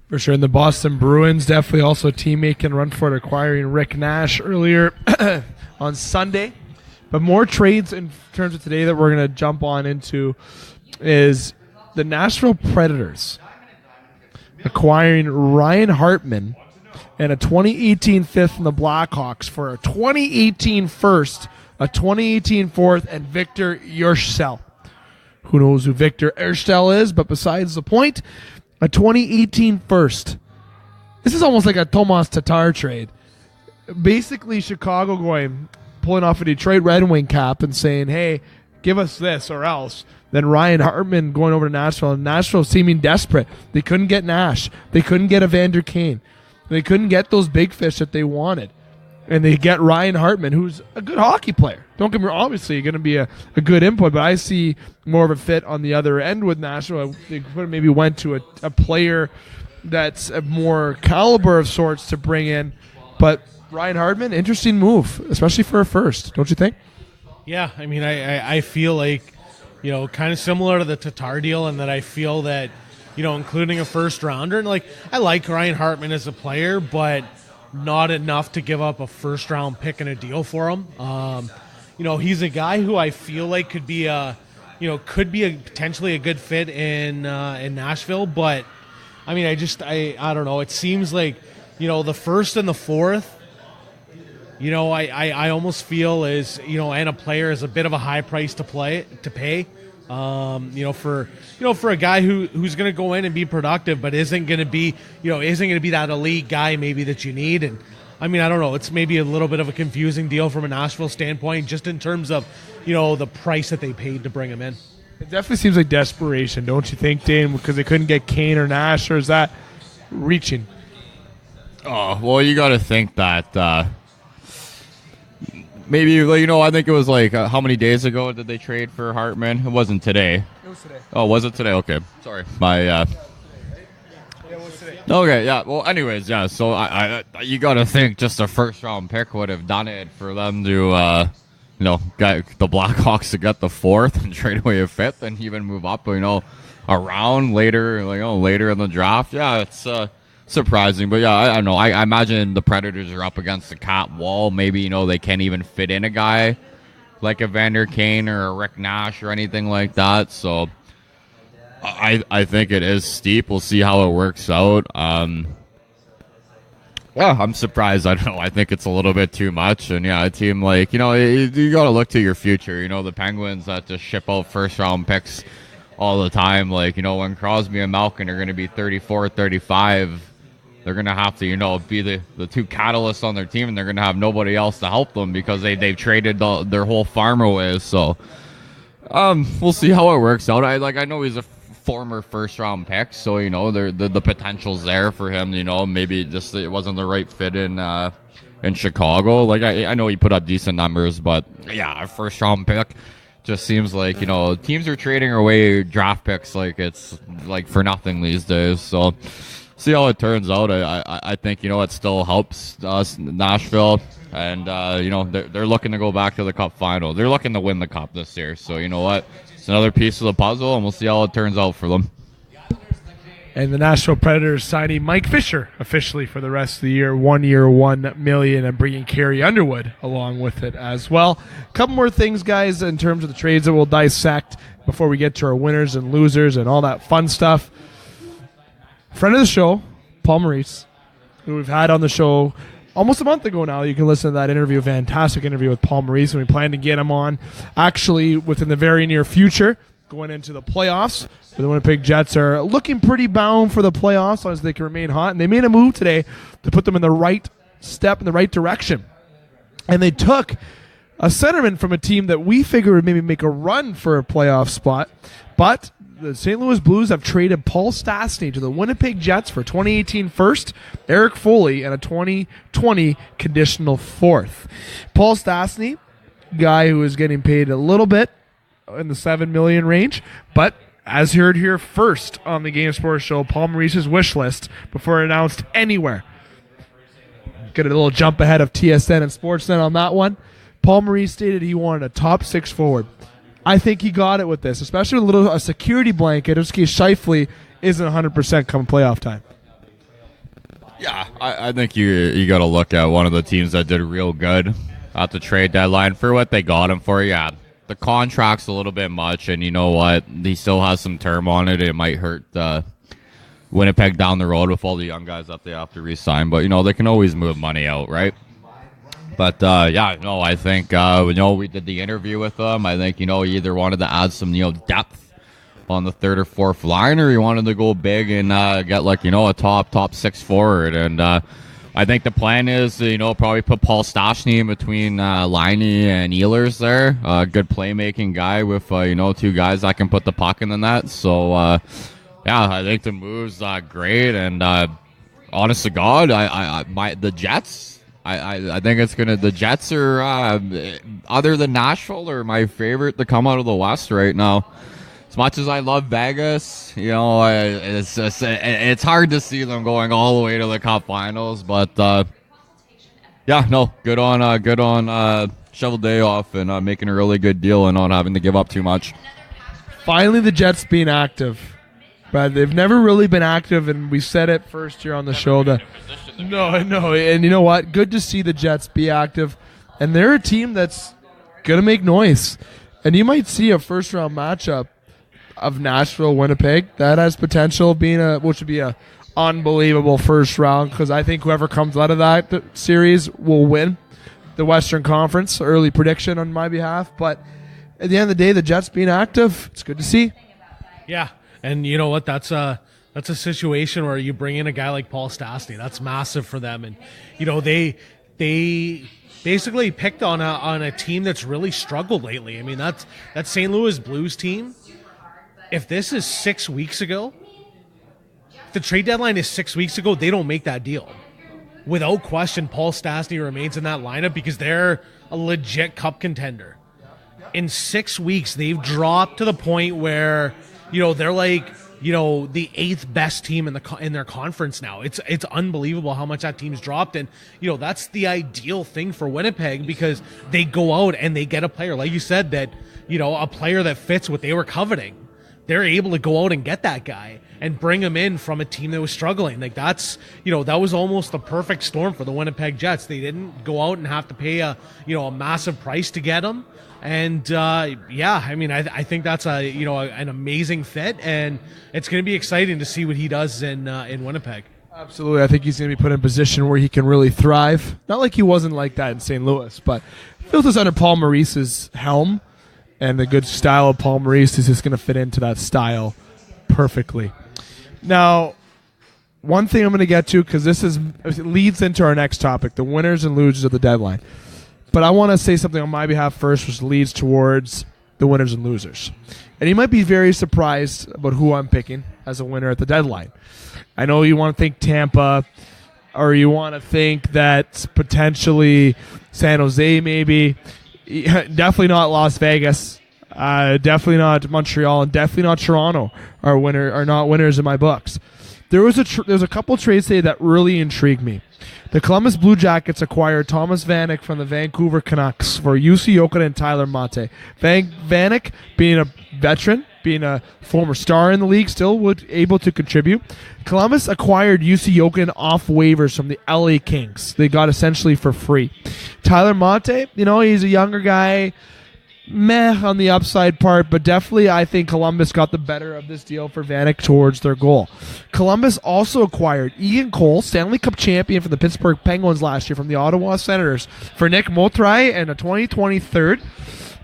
For sure. And the Boston Bruins definitely also a team making a run for it, acquiring Rick Nash earlier on Sunday. But more trades in terms of today that we're going to jump on into is the Nashville Predators acquiring Ryan Hartman and a 2018 fifth from the Blackhawks for a 2018 first, a 2018 fourth, and Victor Yershel. Who knows who Victor Yershel is, but besides the point, a 2018 first. This is almost like a Tomas Tatar trade. Basically, Chicago pulling off a Detroit Red Wing cap and saying, hey, give us this or else. Then Ryan Hartman going over to Nashville, and Nashville seeming desperate. They couldn't get Nash. They couldn't get Evander Kane. They couldn't get those big fish that they wanted. And they get Ryan Hartman, who's a good hockey player. Don't get me wrong, obviously going to be a good input, but I see more of a fit on the other end with Nashville. They could have maybe went to a player that's a more caliber of sorts to bring in. But Ryan Hartman, interesting move, especially for a first, don't you think? Yeah, I mean, I feel like, kind of similar to the Tatar deal, and that I feel that, including a first rounder, and I like Ryan Hartman as a player, but not enough to give up a first round pick in a deal for him. He's a guy who I feel like could be potentially a good fit in Nashville, but I mean, I don't know. It seems like, the first and the fourth, I almost feel and a player is a bit of a high price to pay. For a guy who's going to go in and be productive, but isn't going to be that elite guy maybe that you need. And I mean, I don't know. It's maybe a little bit of a confusing deal from a Nashville standpoint, just in terms of the price that they paid to bring him in. It definitely seems like desperation, don't you think, Dane? Because they couldn't get Kane or Nash, or is that reaching? Oh, well, you got to think that maybe, I think it was how many days ago did they trade for Hartman? It wasn't today. It was today. Oh, was it today? Okay. Sorry. Okay, yeah. Well, anyways, yeah. So I you got to think just a first round pick would have done it for them to, get the Blackhawks to get the fourth and trade away a fifth and even move up, a round later, later in the draft. Yeah, it's surprising, but yeah, I don't know. I imagine the Predators are up against the cap wall. Maybe they can't even fit in a guy like Evander Kane or a Rick Nash or anything like that. So I think it is steep. We'll see how it works out. Yeah, I'm surprised. I don't know. I think it's a little bit too much. And yeah, a team like you got to look to your future. The Penguins that just ship out first round picks all the time. When Crosby and Malkin are going to be 34, 35. They're going to have to, be the two catalysts on their team, and they're going to have nobody else to help them because they've traded their whole farm away. So, we'll see how it works out. I know he's a former first-round pick, so, the potential's there for him. Maybe just it wasn't the right fit in Chicago. I know he put up decent numbers, but, yeah, a first-round pick just seems like, teams are trading away draft picks like it's, for nothing these days. So, see how it turns out. I think it still helps us, Nashville, and they're looking to go back to the Cup final. They're looking to win the Cup this year. So you know what? It's another piece of the puzzle, and we'll see how it turns out for them. And the Nashville Predators signing Mike Fisher officially for the rest of the year. 1 year, $1 million, and bringing Carrie Underwood along with it as well. A couple more things, guys, in terms of the trades that we'll dissect before we get to our winners and losers and all that fun stuff. Friend of the show, Paul Maurice, who we've had on the show almost a month ago now. You can listen to that interview, fantastic interview with Paul Maurice, and we plan to get him on actually within the very near future, going into the playoffs. The Winnipeg Jets are looking pretty bound for the playoffs as long as they can remain hot, and they made a move today to put them in the right step in the right direction. And they took a centerman from a team that we figured would maybe make a run for a playoff spot, but the St. Louis Blues have traded Paul Stastny to the Winnipeg Jets for 2018 first, Eric Foley, and a 2020 conditional fourth. Paul Stastny, guy who is getting paid a little bit in the $7 million range, but as heard here first on the Game Sports Show, Paul Maurice's wish list before announced anywhere. Get a little jump ahead of TSN and Sportsnet on that one. Paul Maurice stated he wanted a top six forward. I think he got it with this, especially with a security blanket in case Scheifele isn't 100% come playoff time. Yeah, I think you got to look at one of the teams that did real good at the trade deadline for what they got him for. Yeah, the contract's a little bit much, and you know what? He still has some term on it. It might hurt Winnipeg down the road with all the young guys that they have to re-sign. But, they can always move money out, right? But, I think, we did the interview with them. I think, he either wanted to add some, depth on the third or fourth line, or he wanted to go big and get, a top six forward. And I think the plan is to, probably put Paul Stastny in between Liney and Ehlers there. Good playmaking guy with, two guys that can put the puck in the net. So, I think the move's great. And honest to God, the Jets... I think it's the Jets are, other than Nashville, are my favorite to come out of the West right now. As much as I love Vegas, it's hard to see them going all the way to the Cup Finals. But good on Shovel Day off and making a really good deal and not having to give up too much. Finally, the Jets being active. But they've never really been active, and we said it first year on the show. No, and you know what? Good to see the Jets be active, and they're a team that's going to make noise. And you might see a first-round matchup of Nashville-Winnipeg. That has potential of being which would be a unbelievable first round, because I think whoever comes out of that series will win the Western Conference. Early prediction on my behalf. But at the end of the day, the Jets being active, it's good to see. Yeah. And you know what? That's a situation where you bring in a guy like Paul Stastny. That's massive for them. And they basically picked on a team that's really struggled lately. I mean, that St. Louis Blues team. If this is 6 weeks ago, if the trade deadline is 6 weeks ago, they don't make that deal. Without question, Paul Stastny remains in that lineup because they're a legit cup contender. In 6 weeks, they've dropped to the point where they're like, the eighth best team in their conference now. It's unbelievable how much that team's dropped. And, that's the ideal thing for Winnipeg, because they go out and they get a player, like you said, that, a player that fits what they were coveting. They're able to go out and get that guy and bring him in from a team that was struggling. Like that was almost the perfect storm for the Winnipeg Jets. They didn't go out and have to pay a massive price to get him. And I think that's an amazing fit, and it's going to be exciting to see what he does in Winnipeg. Absolutely, I think he's going to be put in a position where he can really thrive. Not like he wasn't like that in St. Louis, but feels this under Paul Maurice's helm, and the good style of Paul Maurice is just going to fit into that style perfectly. Now, one thing I'm going to get to, because it leads into our next topic, the winners and losers of the deadline. But I want to say something on my behalf first, which leads towards the winners and losers. And you might be very surprised about who I'm picking as a winner at the deadline. I know you want to think Tampa, or you want to think that potentially San Jose maybe. Definitely not Las Vegas. Definitely not Montreal, and definitely not Toronto are not winners in my books. There was a couple trades today that really intrigued me. The Columbus Blue Jackets acquired Thomas Vanek from the Vancouver Canucks for Jussi Jokinen and Tyler Mate. Vanek, being a veteran, being a former star in the league, still able to contribute. Columbus acquired Jussi Jokinen off waivers from the LA Kings. They got essentially for free. Tyler Mate, he's a younger guy, meh on the upside part, but definitely I think Columbus got the better of this deal for Vanek towards their goal. Columbus also acquired Ian Cole, Stanley Cup champion for the Pittsburgh Penguins last year, from the Ottawa Senators, for Nick Motray and a 2020 third.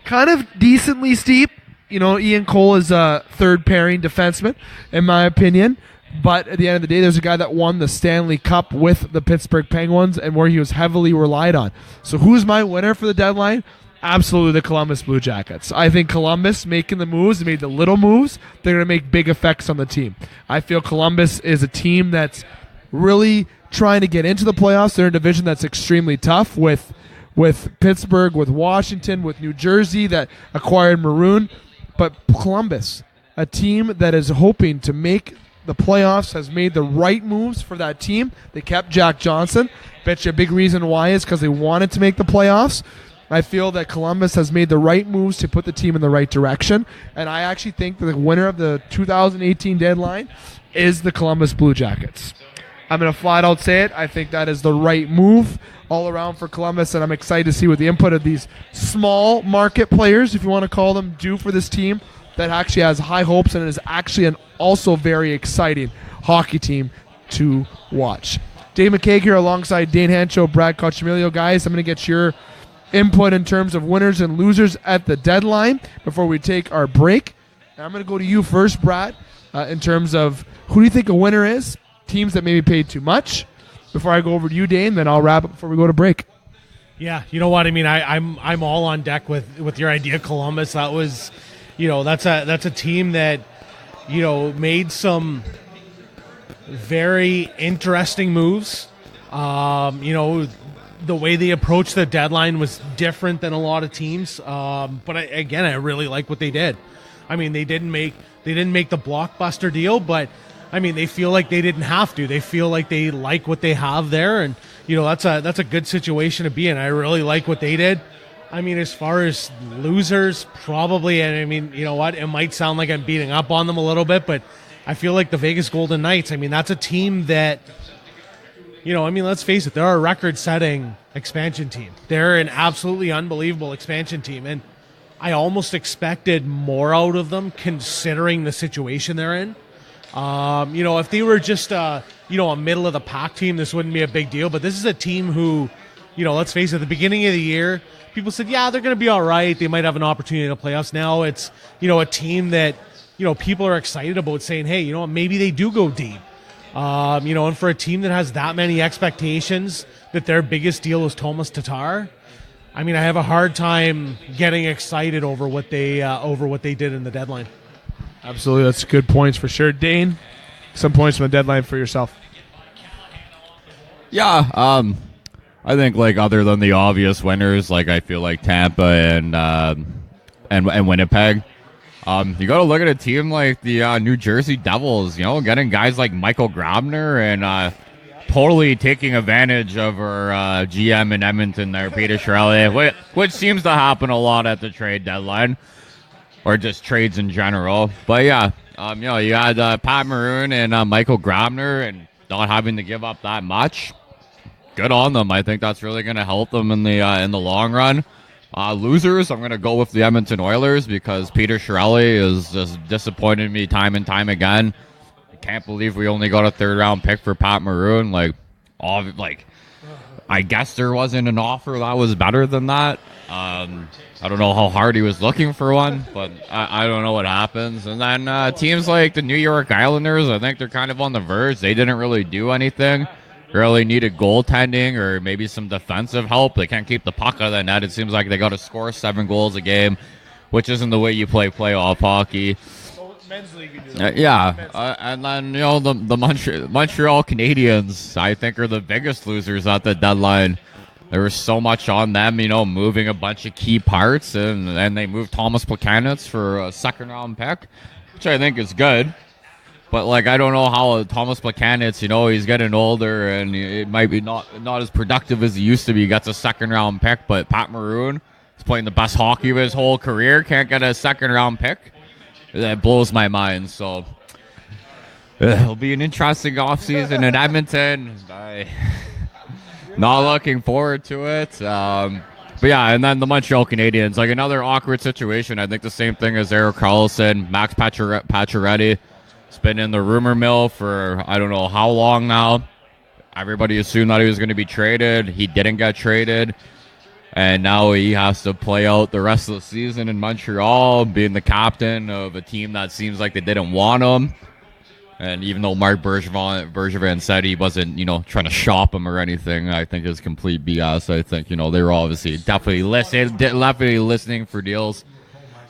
Kind of decently steep. Ian Cole is a third pairing defenseman, in my opinion. But at the end of the day, there's a guy that won the Stanley Cup with the Pittsburgh Penguins and where he was heavily relied on. So who's my winner for the deadline? Absolutely the Columbus Blue Jackets. I think Columbus making the moves, they made the little moves, they're going to make big effects on the team. I feel Columbus is a team that's really trying to get into the playoffs. They're in a division that's extremely tough with Pittsburgh, with Washington, with New Jersey that acquired Maroon. But Columbus, a team that is hoping to make the playoffs, has made the right moves for that team. They kept Jack Johnson. Bet you a big reason why is because they wanted to make the playoffs. I feel that Columbus has made the right moves to put the team in the right direction, and I actually think that the winner of the 2018 deadline is the Columbus Blue Jackets. I'm going to flat out say it. I think that is the right move all around for Columbus, and I'm excited to see what the input of these small market players, if you want to call them, do for this team that actually has high hopes and is actually an also very exciting hockey team to watch. Dave McCaig here alongside Dane Hancho, Brad Cochimilio. Guys, I'm going to get your input in terms of winners and losers at the deadline before we take our break. And I'm going to go to you first, Brad, in terms of who do you think a winner is, teams that maybe paid too much. Before I go over to you, Dane, then I'll wrap up before we go to break. Yeah, you know what I mean. I'm all on deck with your idea, Columbus. That was, that's a team that, made some very interesting moves. The way they approached the deadline was different than a lot of teams. But I really like what they did. I mean, they didn't make the blockbuster deal, but I mean, they feel like they didn't have to. They feel like they like what they have there, and that's a good situation to be in. I really like what they did. I mean, as far as losers, probably, and I mean, you know what? It might sound like I'm beating up on them a little bit, but I feel like the Vegas Golden Knights, I mean, that's a team that, let's face it, they're a record-setting expansion team. They're an absolutely unbelievable expansion team, and I almost expected more out of them considering the situation they're in. If they were just a middle-of-the-pack team, this wouldn't be a big deal, but this is a team who, let's face it, at the beginning of the year, people said, yeah, they're going to be all right. They might have an opportunity to playoffs. Now it's, a team that, people are excited about saying, hey, maybe they do go deep. And for a team that has that many expectations that their biggest deal is Thomas Tatar, I mean, I have a hard time getting excited over what they did in the deadline. Absolutely. That's good points for sure. Dane, some points from the deadline for yourself. Yeah, I think other than the obvious winners, I feel like Tampa and Winnipeg. You got to look at a team like the New Jersey Devils. Getting guys like Michael Grabner and totally taking advantage of our GM in Edmonton there, Peter Chiarelli, which seems to happen a lot at the trade deadline or just trades in general. But yeah, you had Pat Maroon and Michael Grabner, and not having to give up that much. Good on them. I think that's really going to help them in the long run. Losers, I'm going to go with the Edmonton Oilers because Peter Chiarelli is just disappointed me time and time again. I can't believe we only got a third-round pick for Pat Maroon. I guess there wasn't an offer that was better than that. I don't know how hard he was looking for one, but I don't know what happens. And then teams like the New York Islanders, I think they're kind of on the verge. They didn't really do anything. Really needed goaltending or maybe some defensive help. They can't keep the puck out of the net. It seems like they got to score 7 goals a game, which isn't the way you play playoff hockey. Men's league, and then the Montreal Canadiens, I think, are the biggest losers at the deadline. There was so much on them, moving a bunch of key parts, and they moved Thomas Plekanec for a second-round pick, which I think is good. But I don't know how Thomas Plekanec, he's getting older and it might be not as productive as he used to be. He gets a second-round pick, but Pat Maroon is playing the best hockey of his whole career, can't get a second-round pick. That blows my mind. So it'll be an interesting offseason in Edmonton. Not looking forward to it. But yeah, and then the Montreal Canadiens, another awkward situation. I think the same thing as Erik Karlsson, Max Pacioretty. It's been in the rumor mill for I don't know how long now. Everybody assumed that he was going to be traded. He didn't get traded. And now he has to play out the rest of the season in Montreal, being the captain of a team that seems like they didn't want him. And even though Marc Bergevin said he wasn't, trying to shop him or anything, I think it's complete BS. I think, they were obviously definitely listening for deals.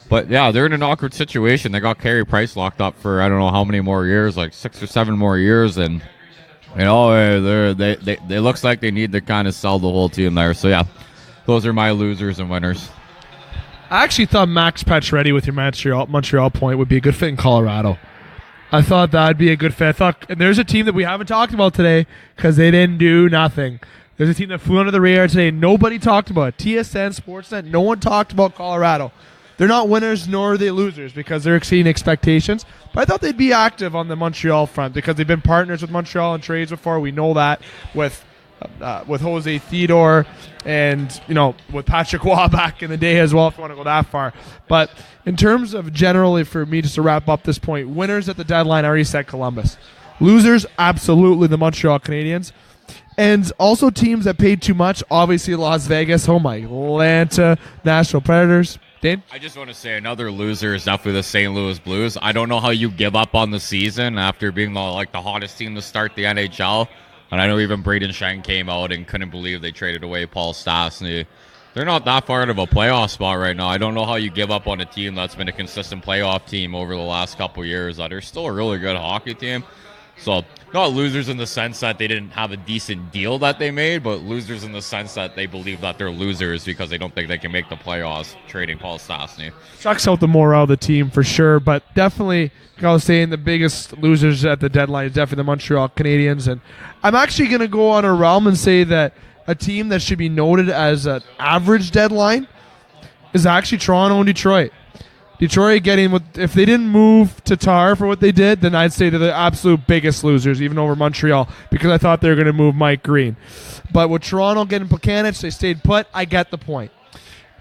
But yeah, they're in an awkward situation. They got Carey Price locked up for I don't know how many more years, 6 or 7 more years, and they looks like they need to kind of sell the whole team there. So yeah, those are my losers and winners. I actually thought Max Pacioretty with your Montreal point would be a good fit in Colorado. I thought that'd be a good fit. And there's a team that we haven't talked about today because they didn't do nothing. There's a team that flew under the radar today. Nobody talked about it. TSN, Sportsnet, no one talked about Colorado. They're not winners nor are they losers because they're exceeding expectations. But I thought they'd be active on the Montreal front because they've been partners with Montreal in trades before. We know that with with Jose Theodore and, with Patrick Waugh back in the day as well, if you want to go that far. But in terms of generally, for me, just to wrap up this point, winners at the deadline, I already said Columbus. Losers, absolutely the Montreal Canadiens. And also teams that paid too much, obviously Las Vegas, Atlanta, Nashville Predators. Dane? I just want to say another loser is definitely the St. Louis Blues. I don't know how you give up on the season after being the hottest team to start the NHL. And I know even Braden Shen came out and couldn't believe they traded away Paul Stastny. They're not that far out of a playoff spot right now. I don't know how you give up on a team that's been a consistent playoff team over the last couple years. They're still a really good hockey team. So, not losers in the sense that they didn't have a decent deal that they made, but losers in the sense that they believe that they're losers because they don't think they can make the playoffs trading Paul Stastny. Sucks out the morale of the team for sure, but definitely, like I was saying, the biggest losers at the deadline is definitely the Montreal Canadiens. And I'm actually going to go on a realm and say that a team that should be noted as an average deadline is actually Toronto and Detroit. Detroit if they didn't move Tatar for what they did, then I'd say they're the absolute biggest losers, even over Montreal, because I thought they were going to move Mike Green. But with Toronto getting Plekanec, they stayed put. I get the point.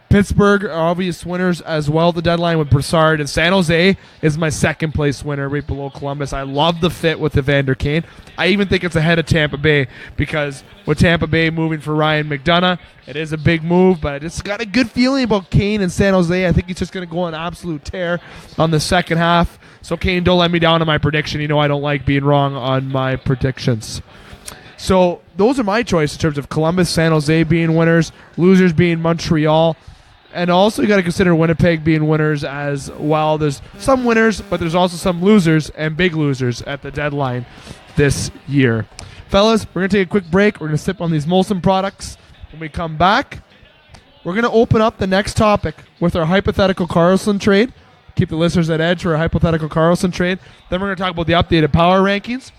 Pittsburgh are obvious winners as well, the deadline with Brassard. And San Jose is my second place winner right below Columbus. I love the fit with Evander Kane. I even think it's ahead of Tampa Bay because with Tampa Bay moving for Ryan McDonough, it is a big move, but I just got a good feeling about Kane and San Jose. I think he's just going to go on an absolute tear on the second half. So Kane, don't let me down on my prediction. You know I don't like being wrong on my predictions. So those are my choices in terms of Columbus, San Jose being winners, losers being Montreal. And also you got to consider Winnipeg being winners as well. There's some winners, but there's also some losers and big losers at the deadline this year. Fellas, we're going to take a quick break. We're going to sip on these Molson products. When we come back, we're going to open up the next topic with our hypothetical Karlsson trade. Keep the listeners at edge for a hypothetical Karlsson trade. Then we're going to talk about the updated power rankings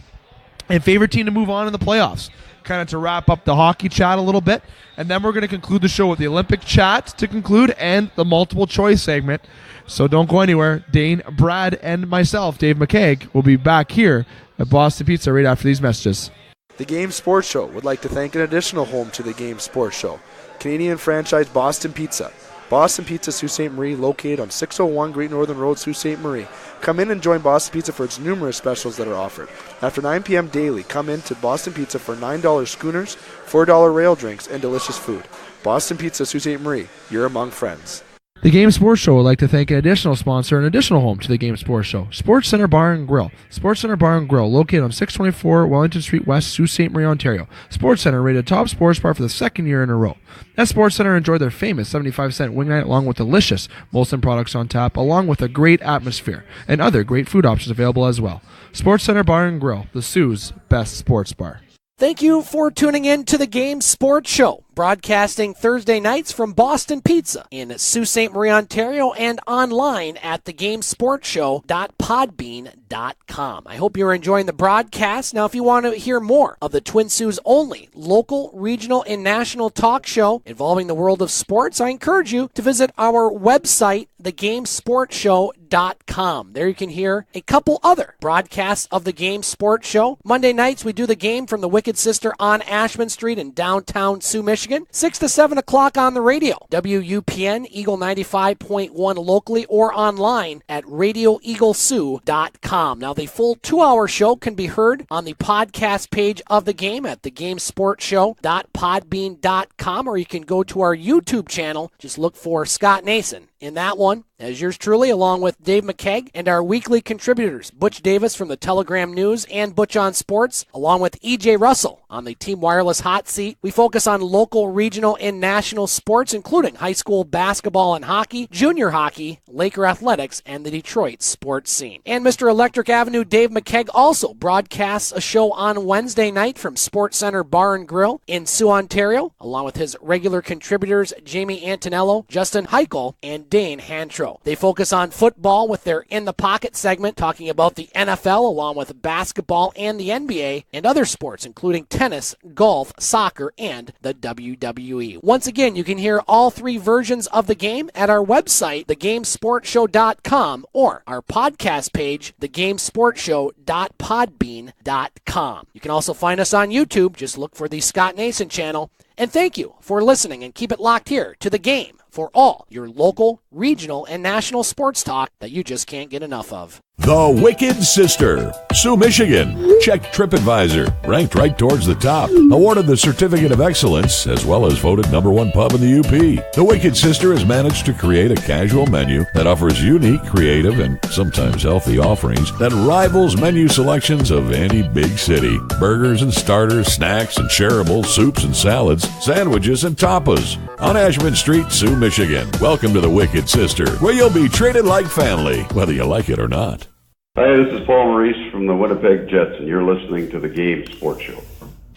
and favorite team to move on in the playoffs, kind of to wrap up the hockey chat a little bit. And then we're going to conclude the show with the Olympic chat to conclude and the multiple choice segment. So don't go anywhere. Dane, Brad, and myself, Dave McKeag, will be back here at Boston Pizza right after these messages. The Game Sports Show would like to thank an additional home to the Game Sports Show, Canadian franchise Boston Pizza. Boston Pizza, Sault Ste. Marie, located on 601 Great Northern Road, Sault Ste. Marie. Come in and join Boston Pizza for its numerous specials that are offered. After 9 p.m. daily, come in to Boston Pizza for $9 schooners, $4 rail drinks, and delicious food. Boston Pizza, Sault Ste. Marie, you're among friends. The Game Sports Show would like to thank an additional sponsor and additional home to the Game Sports Show, Sports Center Bar and Grill. Sports Center Bar and Grill, located on 624 Wellington Street West, Sault Ste. Marie, Ontario. Sports Center rated top sports bar for the second year in a row. At Sports Center, enjoy their famous 75-cent wing night along with delicious Molson products on tap, along with a great atmosphere and other great food options available as well. Sports Center Bar and Grill, the Sioux's best sports bar. Thank you for tuning in to the Game Sports Show, broadcasting Thursday nights from Boston Pizza in Sault Ste. Marie, Ontario, and online at thegamesportshow.podbean.com. I hope you're enjoying the broadcast. Now, if you want to hear more of the Twin Sault's only local, regional, and national talk show involving the world of sports, I encourage you to visit our website, thegamesportshow.com. There you can hear a couple other broadcasts of the Game Sports Show. Monday nights, we do the game from the Wicked Sister on Ashman Street in downtown Sioux, Michigan, 6 to 7 o'clock on the radio. WUPN, Eagle 95.1 locally or online at radioeaglesioux.com. Now, the full 2-hour show can be heard on the podcast page of the game at thegamesportshow.podbean.com, or you can go to our YouTube channel. Just look for Scott Nason in that one, as yours truly, along with Dave McKeag and our weekly contributors, Butch Davis from the Telegram News and Butch on Sports, along with EJ Russell on the Team Wireless Hot Seat. We focus on local, regional, and national sports, including high school basketball and hockey, junior hockey, Laker athletics, and the Detroit sports scene. And Mr. Electric Avenue Dave McKeag also broadcasts a show on Wednesday night from Sports Center Bar and Grill in Sioux, Ontario, along with his regular contributors Jamie Antonello, Justin Heichel, and Dane Hantro. Show. They focus on football with their In the Pocket segment, talking about the NFL along with basketball and the NBA and other sports, including tennis, golf, soccer, and the WWE. Once again, you can hear all 3 versions of the game at our website, thegamesportshow.com, or our podcast page, thegamesportshow.podbean.com. You can also find us on YouTube. Just look for the Scott Nason channel. And thank you for listening, and keep it locked here to The Game for all your local, regional, and national sports talk that you just can't get enough of. The Wicked Sister, Sioux, Michigan. Check TripAdvisor, ranked right towards the top. Awarded the Certificate of Excellence, as well as voted #1 pub in the UP. The Wicked Sister has managed to create a casual menu that offers unique, creative, and sometimes healthy offerings that rivals menu selections of any big city. Burgers and starters, snacks and shareables, soups and salads, sandwiches and tapas. On Ashman Street, Sioux, Michigan. Welcome to the Wicked Sister, where you'll be treated like family, whether you like it or not. Hi, this is Paul Maurice from the Winnipeg Jets, and you're listening to the Game Sports Show.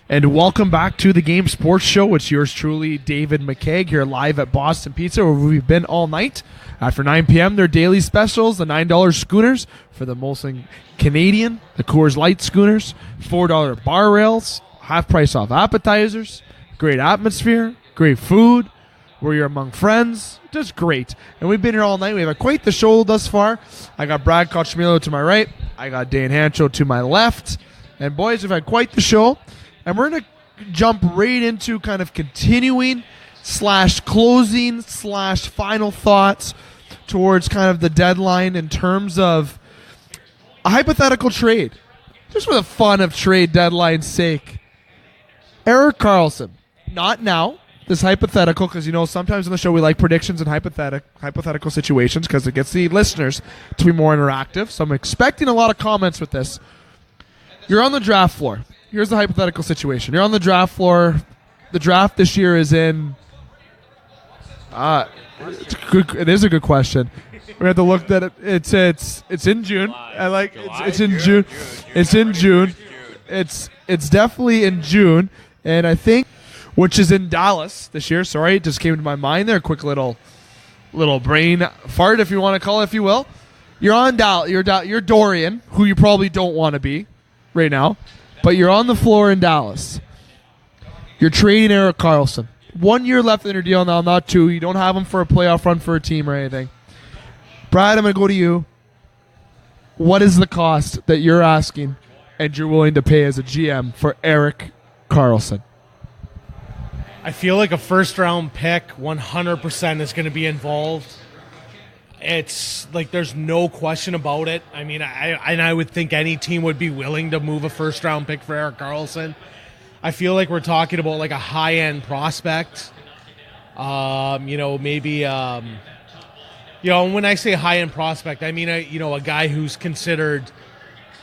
And welcome back to the Game Sports Show. It's yours truly, David McKeag, here live at Boston Pizza, where we've been all night. After 9 p.m., their daily specials, the $9 schooners for the mostly Canadian, the Coors Light schooners, $4 bar rails, half price off appetizers, great atmosphere, great food, where you're among friends, just great. And we've been here all night. We have quite the show thus far. I got Brad Cochmillo to my right. I got Dan Hancho to my left. And boys, we've had quite the show. And we're going to jump right into kind of continuing / closing / final thoughts towards kind of the deadline in terms of a hypothetical trade. Just for the fun of trade deadline's sake. Erik Karlsson, not now. This hypothetical, because sometimes on the show we like predictions and hypothetical situations because it gets the listeners to be more interactive. So I'm expecting a lot of comments with this. You're on the draft floor. Here's the hypothetical situation. You're on the draft floor. The draft this year is in. It is a good question. We have to look at it. It's in June. It's in June. It's in June. It's definitely in June, and I think. Which is in Dallas this year. Sorry, it just came to my mind there. Quick little brain fart, if you want to call it, if you will. You're on Dallas. You're Dorian, who you probably don't want to be right now, but you're on the floor in Dallas. You're trading Erik Karlsson. 1 year left in your deal now, not 2. You don't have him for a playoff run for a team or anything. Brad, I'm going to go to you. What is the cost that you're asking and you're willing to pay as a GM for Erik Karlsson? I feel like a first-round pick 100% is going to be involved. It's like there's no question about it. I mean, I would think any team would be willing to move a first-round pick for Erik Karlsson. I feel like we're talking about like a high-end prospect. Maybe, when I say high-end prospect, I mean, a guy who's considered,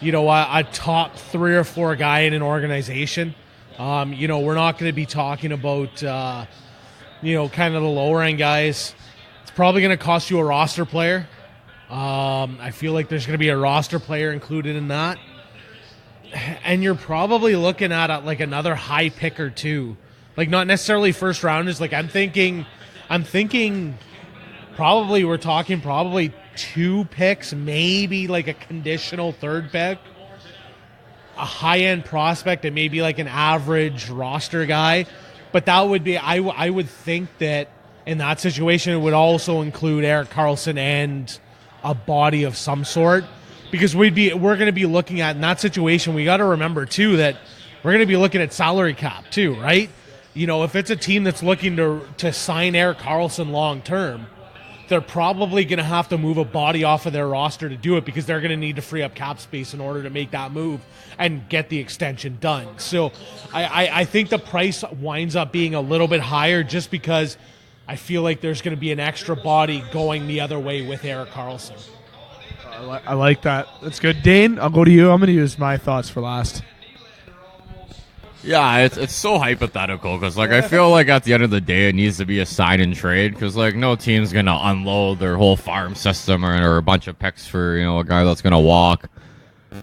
a top 3 or 4 guy in an organization. We're not going to be talking about, kind of the lower end guys. It's probably going to cost you a roster player. I feel like there's going to be a roster player included in that. And you're probably looking at like another high pick or 2. Like not necessarily first rounders. Like I'm thinking probably we're talking 2 picks, maybe like a conditional 3rd pick. A high-end prospect and maybe like an average roster guy. But that would be, I would think that in that situation it would also include Erik Karlsson and a body of some sort. Because we're going to be looking at, in that situation, we got to remember too that we're going to be looking at salary cap too, right? If it's a team that's looking to sign Erik Karlsson long-term, they're probably going to have to move a body off of their roster to do it because they're going to need to free up cap space in order to make that move and get the extension done. So I think the price winds up being a little bit higher just because I feel like there's going to be an extra body going the other way with Erik Karlsson. I like that. That's good. Dane, I'll go to you. I'm going to use my thoughts for last. Yeah, it's so hypothetical because, I feel like at the end of the day, it needs to be a sign and trade because, no team's going to unload their whole farm system or a bunch of picks for, a guy that's going to walk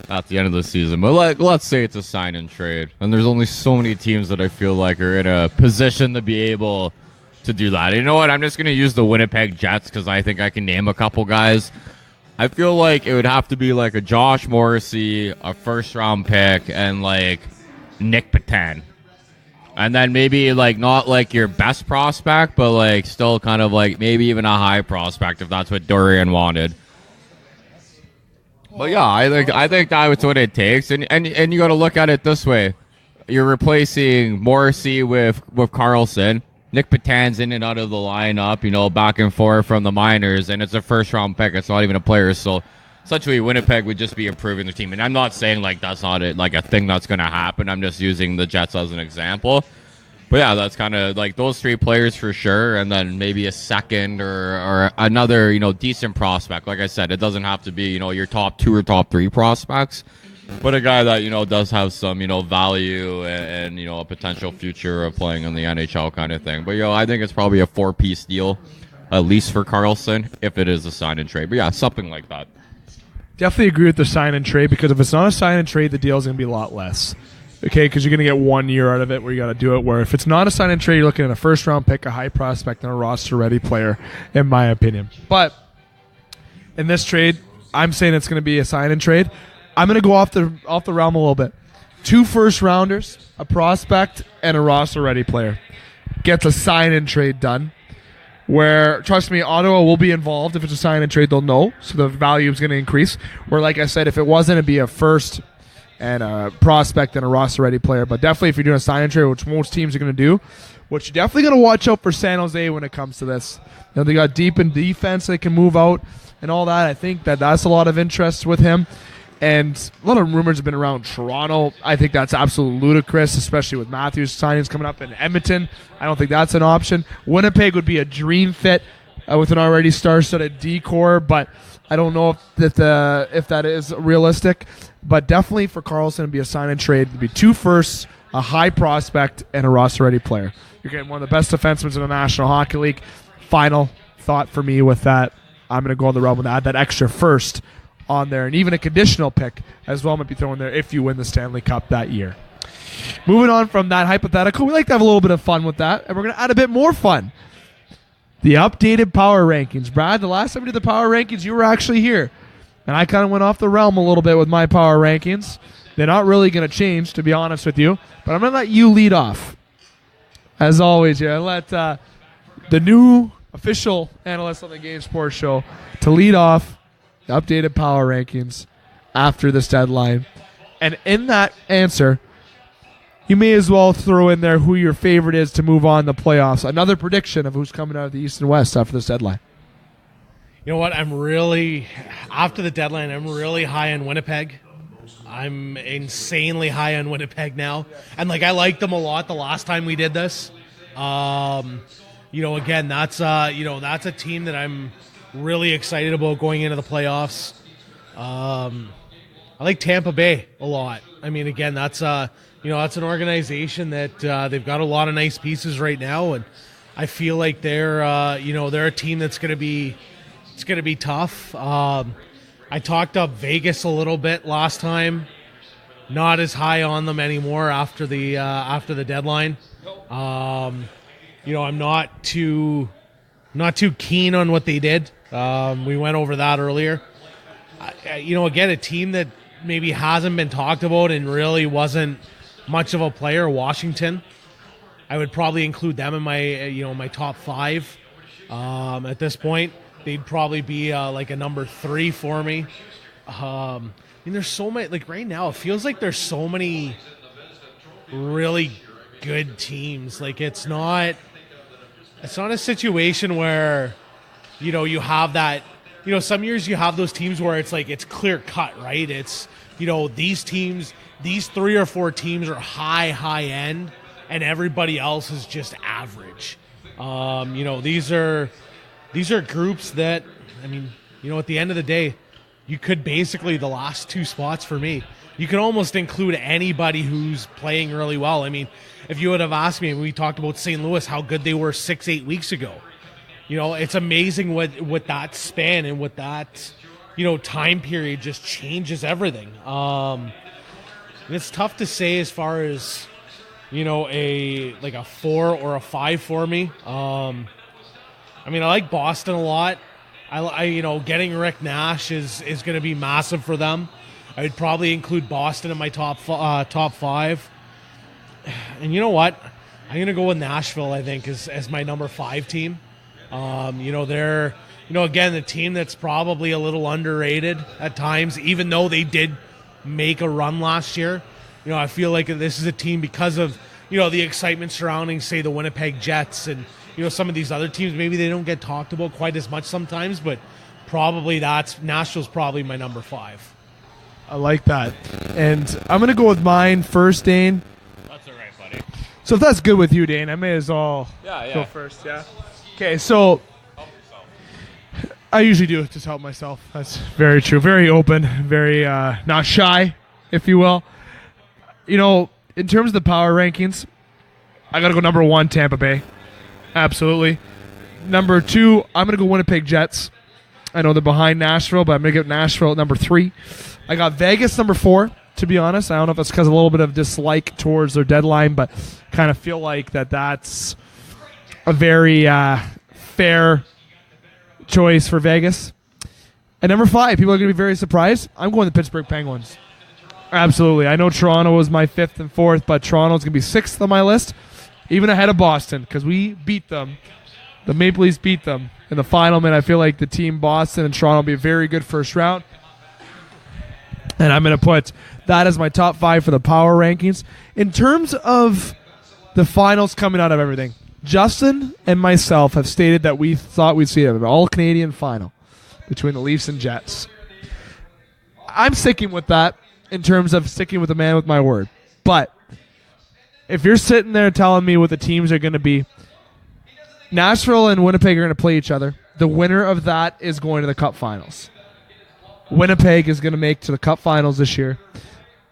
at the end of the season. But, let's say it's a sign and trade. And there's only so many teams that I feel like are in a position to be able to do that. You know what? I'm just going to use the Winnipeg Jets because I think I can name a couple guys. I feel like it would have to be like a Josh Morrissey, a first-round pick, and like Nick Patan. And then maybe like not like your best prospect, but like still kind of like maybe even a high prospect if that's what Dorian wanted. But yeah, I think that's what it takes. And you got to look at it this way: you're replacing Morrissey with Carlson. Nick Patan's in and out of the lineup, you know, back and forth from the minors, and it's a first-round pick. It's not even a player, so essentially Winnipeg would just be improving the team. And I'm not saying like that's not like a thing that's going to happen. I'm just using the Jets as an example. But yeah, that's kind of like those three players for sure, and then maybe a second or another, you know, decent prospect. Like I said, it doesn't have to be, you know, your top 2 or top 3 prospects. But a guy that, you know, does have some, you know, value and you know, a potential future of playing in the NHL kind of thing. But, you know, I think it's probably a 4-piece deal, at least for Carlson, if it is a sign and trade. But, yeah, something like that. Definitely agree with the sign and trade, because if it's not a sign and trade, the deal is going to be a lot less. Okay, because you're going to get 1 year out of it where you got to do it. Where if it's not a sign and trade, you're looking at a first-round pick, a high prospect, and a roster-ready player, in my opinion. But in this trade, I'm saying it's going to be a sign and trade. I'm going to go off the realm a little bit. 2 first-rounders, a prospect, and a roster-ready player. Gets a sign and trade done. Where, trust me, Ottawa will be involved. If it's a sign and trade, they'll know. So the value is going to increase. Where, like I said, if it wasn't, it'd be a first and a prospect and a roster-ready player. But definitely if you're doing a sign and trade, which most teams are going to do, which you're definitely going to watch out for San Jose when it comes to this. You know, they got deep in defense. They can move out and all that. I think that's a lot of interest with him. And a lot of rumors have been around Toronto. I think that's absolutely ludicrous, especially with Matthews signings coming up in Edmonton. I don't think that's an option. Winnipeg would be a dream fit with an already star-studded D-core, but I don't know if that is realistic. But definitely for Carlson, it'd be a sign and trade. It'd be 2 firsts, a high prospect, and a roster-ready player. You're getting one of the best defensemen in the National Hockey League. Final thought for me with that, I'm going to go on the realm and add that extra first on there, and even a conditional pick as well might be thrown there if you win the Stanley Cup that year. Moving on from that hypothetical, we like to have a little bit of fun with that, and we're going to add a bit more fun. The updated power rankings. Brad, the last time we did the power rankings, you were actually here, and I kind of went off the realm a little bit with my power rankings. They're not really going to change, to be honest with you, but I'm going to let you lead off. As always, yeah, let the new official analyst on the Game Sports Show to lead off the updated power rankings after this deadline. And in that answer, you may as well throw in there who your favorite is to move on the playoffs. Another prediction of who's coming out of the East and West after this deadline. You know what? After the deadline, I'm really high on Winnipeg. I'm insanely high on Winnipeg now. And, I liked them a lot the last time we did this. Again, that's a team that I'm really excited about going into the playoffs. I like Tampa Bay a lot. I mean, again, that's an organization that they've got a lot of nice pieces right now, and I feel like they're a team that's going to be tough. I talked up Vegas a little bit last time. Not as high on them anymore after the deadline. I'm not too keen on what they did. We went over that earlier. Again, a team that maybe hasn't been talked about and really wasn't much of a player, Washington. I would probably include them in my top 5 at this point. They'd probably be a number 3 for me. There's so many, right now, it feels like there's so many really good teams. It's not a situation where, you have that, some years you have those teams where it's it's clear cut, right? It's, these teams, these 3 or 4 teams are high end and everybody else is just average. These are groups that, at the end of the day, you could basically, the last 2 spots for me, you could almost include anybody who's playing really well. If you would have asked me, when we talked about St. Louis, how good they were 6-8 weeks ago, it's amazing what that span and what that, time period just changes everything. It's tough to say as far as, a 4 or a 5 for me. I like Boston a lot. Getting Rick Nash is going to be massive for them. I'd probably include Boston in my top 5. And you know what? I'm going to go with Nashville, I think, as my number 5 team. They're, again, the team that's probably a little underrated at times, even though they did make a run last year. I feel like this is a team because of, the excitement surrounding, say, the Winnipeg Jets and, some of these other teams. Maybe they don't get talked about quite as much sometimes, but probably Nashville's probably my number 5. I like that. And I'm going to go with mine first, Dane. That's all right, buddy. So if that's good with you, Dane, I may as well go first, yeah? Okay, so I usually do it to help myself. That's very true. Very open, very not shy, if you will. In terms of the power rankings, I got to go number 1, Tampa Bay. Absolutely. Number 2, I'm going to go Winnipeg Jets. I know they're behind Nashville, but I'm going to get Nashville at number 3. I got Vegas number 4, to be honest. I don't know if it's because of a little bit of dislike towards their deadline, but kind of feel like that's a very fair choice for Vegas. And number 5, people are going to be very surprised. I'm going the Pittsburgh Penguins. Absolutely. I know Toronto was my 5th and 4th, but Toronto's going to be 6th on my list, even ahead of Boston, because we beat them. The Maple Leafs beat them in the final, man. I feel like the team Boston and Toronto will be a very good first round. And I'm going to put that as my top 5 for the power rankings. In terms of the finals coming out of everything, Justin and myself have stated that we thought we'd see an all-Canadian final between the Leafs and Jets. I'm sticking with that in terms of sticking with the man with my word. But if you're sitting there telling me what the teams are going to be, Nashville and Winnipeg are going to play each other. The winner of that is going to the Cup Finals. Winnipeg is going to make to the Cup Finals this year.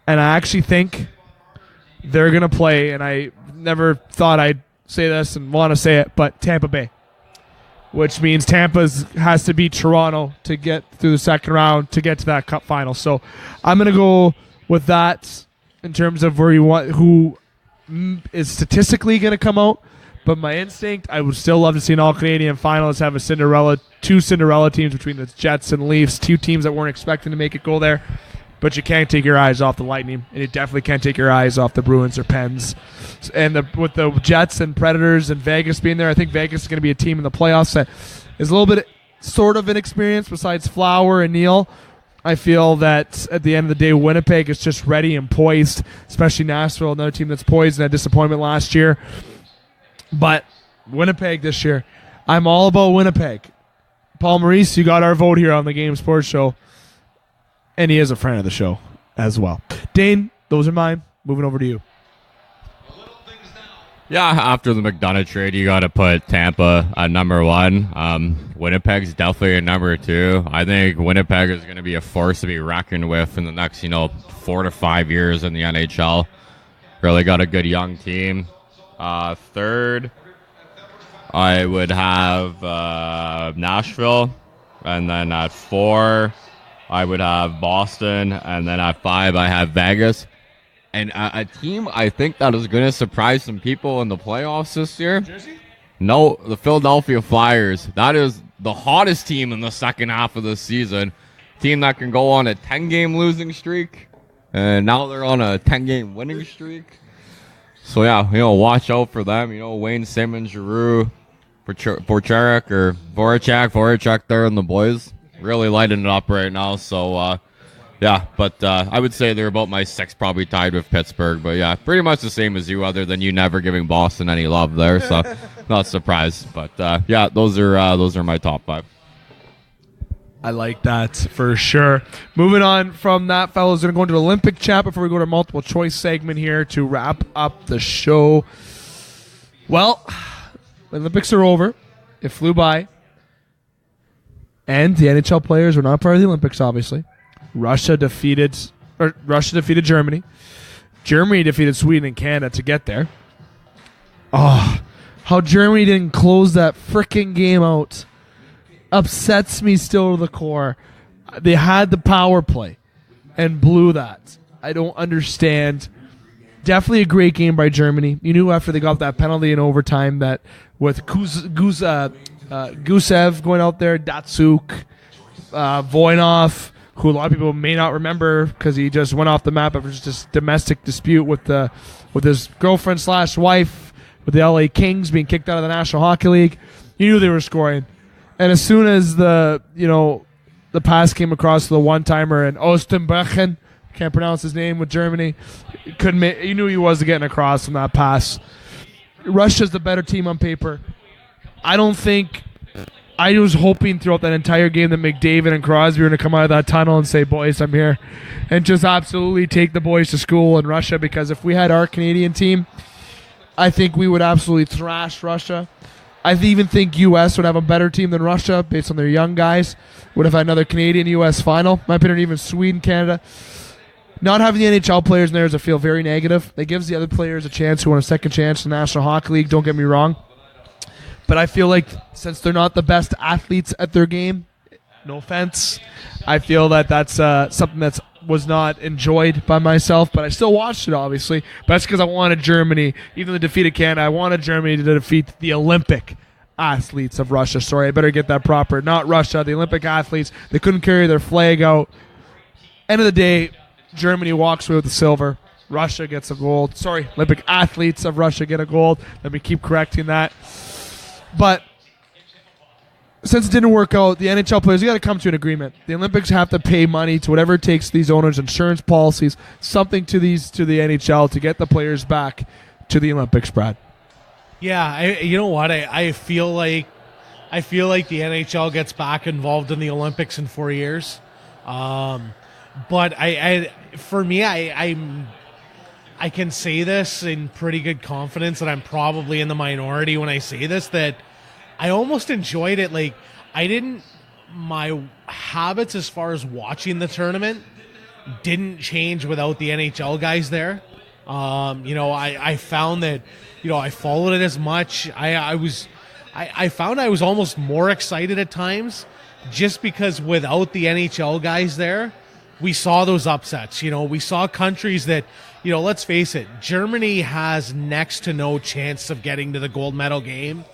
And I actually think they're going to play, and I never thought I'd say this and want to say it, but Tampa Bay. Which means Tampa has to beat Toronto to get through the second round to get to that Cup Final. So I'm going to go with that in terms of who is statistically going to come out. But my instinct, I would still love to see an all-Canadian final. Let's have two Cinderella teams between the Jets and Leafs, 2 teams that weren't expecting to make it go there. But you can't take your eyes off the Lightning, and you definitely can't take your eyes off the Bruins or Pens. And with the Jets and Predators and Vegas being there, I think Vegas is going to be a team in the playoffs that is a little bit sort of inexperienced besides Flower and Neal. I feel that at the end of the day, Winnipeg is just ready and poised, especially Nashville, another team that's poised and had disappointment last year. But Winnipeg this year, I'm all about Winnipeg. Paul Maurice, you got our vote here on the Game Sports Show. And he is a friend of the show as well. Dane, those are mine. Moving over to you. Yeah, after the McDonough trade, you got to put Tampa at number 1. Winnipeg's definitely at number 2. I think Winnipeg is going to be a force to be reckoned with in the next, 4 to 5 years in the NHL. Really got a good young team. 3rd, I would have Nashville. And then at 4, I would have Boston. And then at 5, I have Vegas. And a team I think that is going to surprise some people in the playoffs this year. Jersey? No, the Philadelphia Flyers. That is the hottest team in the second half of the season. Team that can go on a 10-game losing streak. And now they're on a 10-game winning streak. So, yeah, watch out for them. Wayne Simmons, Giroux, Voracek there and the boys. Really lighting it up right now. So, yeah, but I would say they're about my 6, probably tied with Pittsburgh. But, yeah, pretty much the same as you, other than you never giving Boston any love there. So, not surprised. But, yeah, those are my top 5. I like that for sure. Moving on from that, fellas, going to go into the Olympic chat before we go to multiple choice segment here to wrap up the show. Well, the Olympics are over. It flew by. And the NHL players were not part of the Olympics, obviously. Russia defeated Germany. Germany defeated Sweden and Canada to get there. Oh, how Germany didn't close that freaking game out upsets me still to the core. They had the power play and blew that. I don't understand Definitely a great game by Germany. You knew after they got that penalty in overtime that with Gusev going out there, Datsuk, Voinov, who a lot of people may not remember because he just went off the map after just this domestic dispute with his girlfriend / wife with the LA Kings being kicked out of the National Hockey League. You knew they were scoring. And as soon as the pass came across the one-timer and Ostenbrechen, can't pronounce his name with Germany, you knew he wasn't getting across from that pass. Russia's the better team on paper. I was hoping throughout that entire game that McDavid and Crosby were going to come out of that tunnel and say, boys, I'm here, and just absolutely take the boys to school in Russia, because if we had our Canadian team, I think we would absolutely thrash Russia. I even think U.S. would have a better team than Russia based on their young guys. Would have had another Canadian-U.S. final. In my opinion, even Sweden, Canada. Not having the NHL players in there is, I feel, very negative. It gives the other players a chance who want a second chance in the National Hockey League, don't get me wrong. But I feel like since they're not the best athletes at their game, no offense, I feel that that's something that was not enjoyed by myself. But I still watched it, obviously. But that's because I wanted Germany, even though they defeated Canada, I wanted Germany to defeat the Olympic athletes of Russia. Sorry, I better get that proper. Not Russia, the Olympic athletes. They couldn't carry their flag out. End of the day, Germany walks away with the silver. Russia gets a gold. Sorry, Olympic athletes of Russia get a gold. Let me keep correcting that. But since it didn't work out, the NHL players, you got to come to an agreement. The Olympics have to pay money to whatever it takes, these owners, insurance policies, something to the NHL to get the players back to the Olympics, Brad. Yeah, you know what? I feel like the NHL gets back involved in the Olympics in 4 years. But for me, I can say this in pretty good confidence, and I'm probably in the minority when I say this, that I almost enjoyed it. Like, my habits as far as watching the tournament didn't change without the NHL guys there. I found that, I followed it as much. I found I was almost more excited at times just because without the NHL guys there, we saw those upsets. We saw countries that, let's face it, Germany has next to no chance of getting to the gold medal game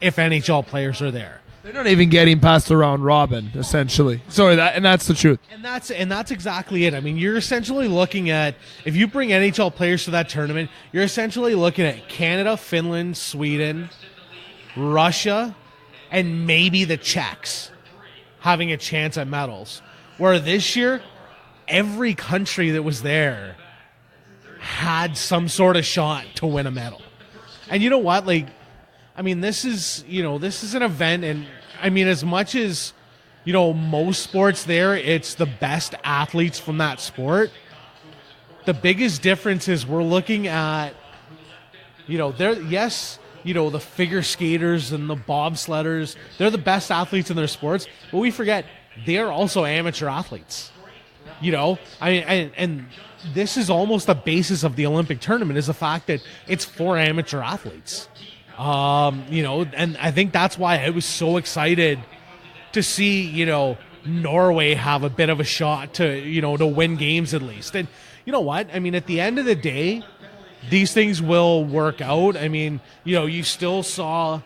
if NHL players are there. They're not even getting past the round robin, essentially. Sorry, that's the truth. And that's exactly it. I mean, you're essentially looking at, if you bring NHL players to that tournament, you're essentially looking at Canada, Finland, Sweden, Russia, and maybe the Czechs having a chance at medals. Where this year, every country that was there had some sort of shot to win a medal. And you know what? This is an event, and I mean, as much as, most sports there, it's the best athletes from that sport. The biggest difference is we're looking at, the figure skaters and the bobsledders, they're the best athletes in their sports, but we forget they're also amateur athletes. And this is almost the basis of the Olympic tournament, is the fact that it's for amateur athletes. And I think that's why I was so excited to see, Norway have a bit of a shot to win games at least. And you know what? I mean, at the end of the day, these things will work out. I mean, you still saw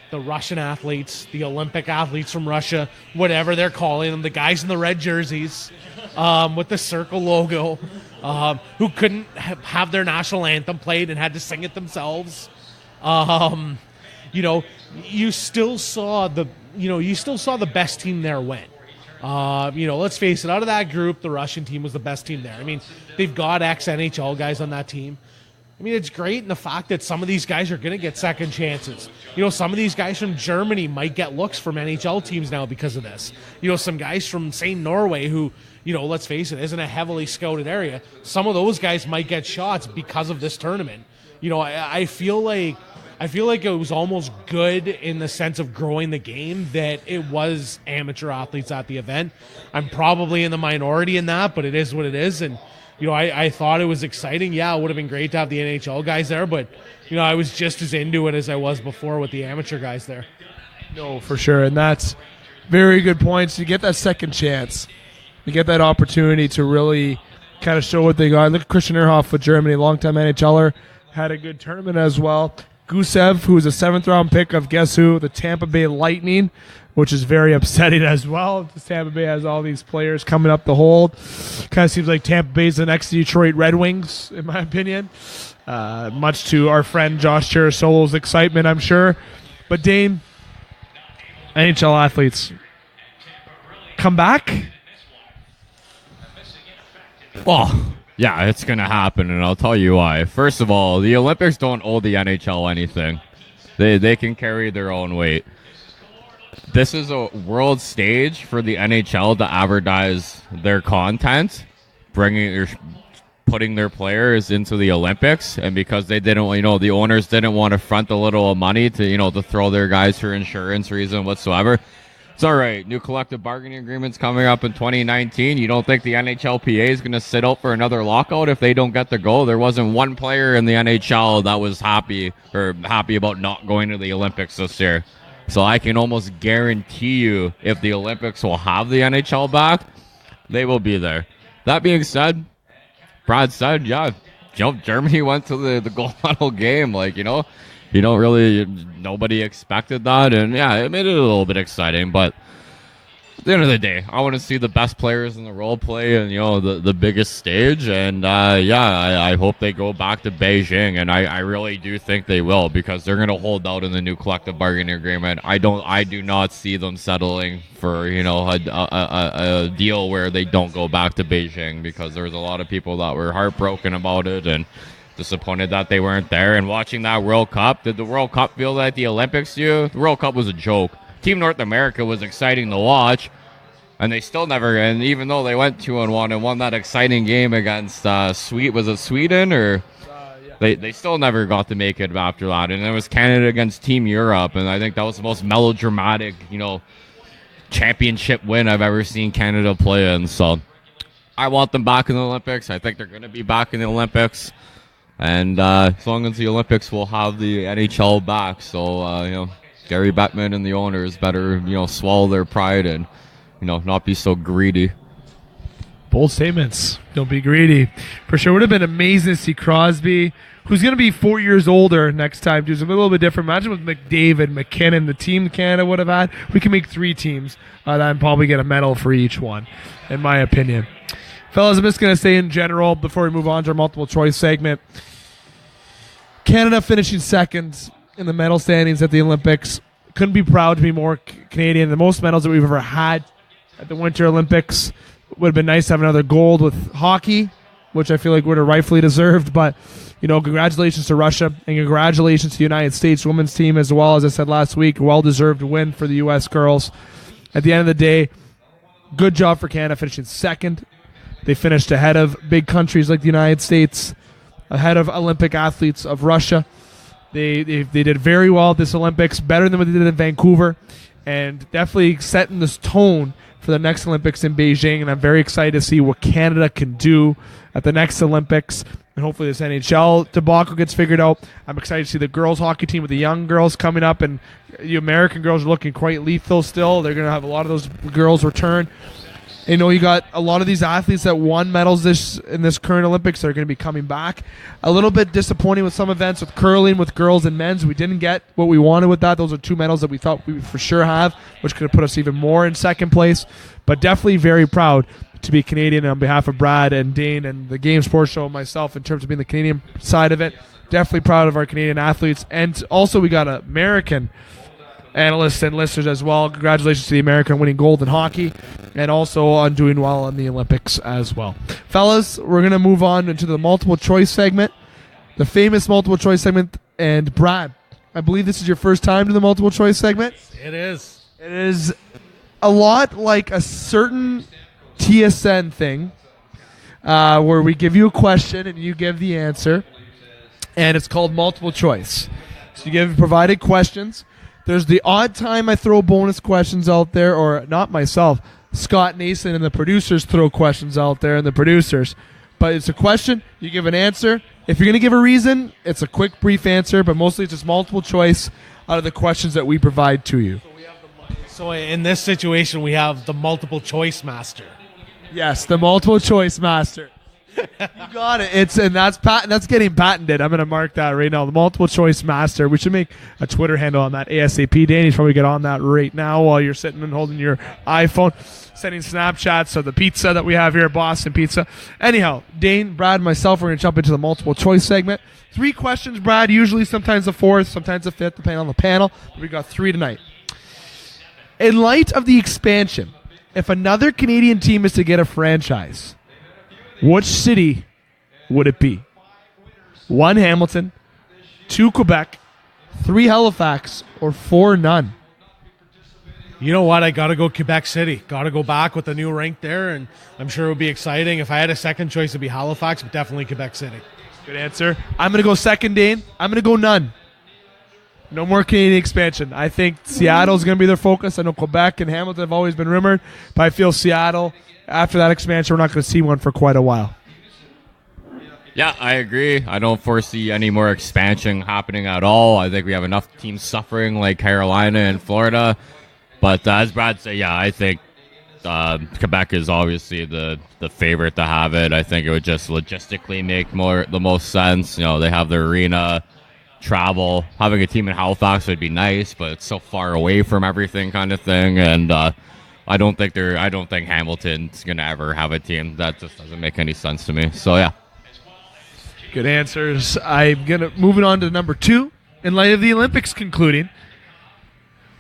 the Russian athletes, the Olympic athletes from Russia, whatever they're calling them, the guys in the red jerseys with the circle logo, who couldn't have their national anthem played and had to sing it themselves. You still saw the best team there win. Let's face it, out of that group, the Russian team was the best team there. I mean, they've got ex-NHL guys on that team. I mean, it's great in the fact that some of these guys are going to get second chances. Some of these guys from Germany might get looks from NHL teams now because of this. Some guys from, say, Norway who, let's face it, isn't a heavily scouted area. Some of those guys might get shots because of this tournament. I feel like it was almost good in the sense of growing the game that it was amateur athletes at the event. I'm probably in the minority in that, but it is what it is. And, I thought it was exciting. Yeah, it would have been great to have the NHL guys there, but, I was just as into it as I was before with the amateur guys there. No, for sure. And that's very good points. You get that second chance. You get that opportunity to really kind of show what they got. Look at Christian Ehrhoff with Germany, longtime NHLer, had a good tournament as well. Gusev, who was a 7th-round pick of guess who? The Tampa Bay Lightning, which is very upsetting as well. Tampa Bay has all these players coming up the hold. Kind of seems like Tampa Bay's the next Detroit Red Wings, in my opinion. Much to our friend Josh Cherasolo's excitement, I'm sure. But Dane, NHL athletes, come back? Well, yeah, it's going to happen, and I'll tell you why. First of all, the Olympics don't owe the NHL anything. They can carry their own weight. This is a world stage for the NHL to advertise their content, putting their players into the Olympics, and because they didn't, the owners didn't want to front a little money to throw their guys for insurance reason whatsoever. It's all right. New collective bargaining agreements coming up in 2019. You don't think the NHLPA is going to sit out for another lockout if they don't get the go? There wasn't one player in the NHL that was happy about not going to the Olympics this year. So I can almost guarantee you if the Olympics will have the NHL back, they will be there. That being said, Brad said, yeah, Germany went to the gold medal game. Nobody expected that. And yeah, it made it a little bit exciting. But at the end of the day, I want to see the best players in the world play and, the biggest stage. And I hope they go back to Beijing. And I really do think they will, because they're going to hold out in the new collective bargaining agreement. I do not see them settling for, a deal where they don't go back to Beijing, because there's a lot of people that were heartbroken about it and disappointed that they weren't there. And watching that World Cup, did the World Cup feel like the Olympics do? The World Cup was a joke. Team North America was exciting to watch, and they still never, and even though they went 2-1 and won that exciting game against Sweden, or they still never got to make it after that. And it was Canada against Team Europe, and I think that was the most melodramatic, championship win I've ever seen Canada play in. So I want them back in the Olympics. I think they're going to be back in the Olympics. And as long as the Olympics will have the NHL back, so Gary Bettman and the owners better swallow their pride and not be so greedy. Bold statements. Don't be greedy. For sure, would have been amazing to see Crosby, who's going to be 4 years older next time. Do something a little bit different. Imagine with McDavid, McKinnon, the team Canada would have had. We can make 3 teams that probably get a medal for each one, in my opinion. Fellas, I'm just going to say in general, before we move on to our multiple choice segment, Canada finishing second in the medal standings at the Olympics. Couldn't be proud to be more Canadian. The most medals that we've ever had at the Winter Olympics. Would have been nice to have another gold with hockey, which I feel like would have rightfully deserved. But, congratulations to Russia, and congratulations to the United States women's team as well. As I said last week, well-deserved win for the U.S. girls. At the end of the day, good job for Canada finishing second. They finished ahead of big countries like the United States, ahead of Olympic athletes of Russia. They did very well at this Olympics, better than what they did in Vancouver, and definitely setting this tone for the next Olympics in Beijing. And I'm very excited to see what Canada can do at the next Olympics. And hopefully this NHL debacle gets figured out. I'm excited to see the girls hockey team with the young girls coming up, and the American girls are looking quite lethal still. They're going to have a lot of those girls return. You got a lot of these athletes that won medals in this current Olympics that are going to be coming back. A little bit disappointing with some events with curling, with girls and men's. We didn't get what we wanted with that. Those are 2 medals that we thought we would for sure have, which could have put us even more in second place. But definitely very proud to be Canadian on behalf of Brad and Dane and the Game Sports Show and myself in terms of being the Canadian side of it. Definitely proud of our Canadian athletes. And also we got American analysts and listeners as well. Congratulations to the American winning gold in hockey, and also on doing well in the Olympics as well. Fellas, we're going to move on into the multiple choice segment, the famous multiple choice segment. And Brad, I believe this is your first time to the multiple choice segment. It is. It is a lot like a certain TSN thing where we give you a question and you give the answer, and it's called multiple choice. So you give provided questions. There's the odd time I throw bonus questions out there, or not myself. Scott Nason and the producers throw questions out there, and the producers. But it's a question, you give an answer. If you're going to give a reason, it's a quick, brief answer, but mostly it's just multiple choice out of the questions that we provide to you. So in this situation, we have the multiple choice master. Yes, the multiple choice master. You got it. That's getting patented. I'm gonna mark that right now. The multiple choice master. We should make a Twitter handle on that ASAP. Danny's probably get on that right now while you're sitting and holding your iPhone, sending Snapchats of the pizza that we have here at Boston Pizza. Anyhow, Dane, Brad, and myself, we're gonna jump into the multiple choice segment. 3 questions, Brad. Usually, sometimes the 4th, sometimes the 5th, depending on the panel. But we got 3 tonight. In light of the expansion, if another Canadian team is to get a franchise, which city would it be? 1 Hamilton, 2 Quebec, 3 Halifax, or 4 none? You know what? I got to go Quebec City. Got to go back with the new rink there, and I'm sure it would be exciting. If I had a second choice, it would be Halifax, but definitely Quebec City. Good answer. I'm going to go second, Dane. I'm going to go none. No more Canadian expansion. I think Seattle's going to be their focus. I know Quebec and Hamilton have always been rumored, but I feel Seattle, after that expansion, we're not going to see one for quite a while. Yeah, I agree. I don't foresee any more expansion happening at all. I think we have enough teams suffering like Carolina and Florida. But as Brad said, yeah, I think Quebec is obviously the favorite to have it. I think it would just logistically make the most sense. You know, they have the arena, travel. Having a team in Halifax would be nice, but it's so far away from everything kind of thing. And I don't think Hamilton's gonna ever have a team. That just doesn't make any sense to me. So yeah. Good answers. I'm moving on to number 2. In light of the Olympics concluding,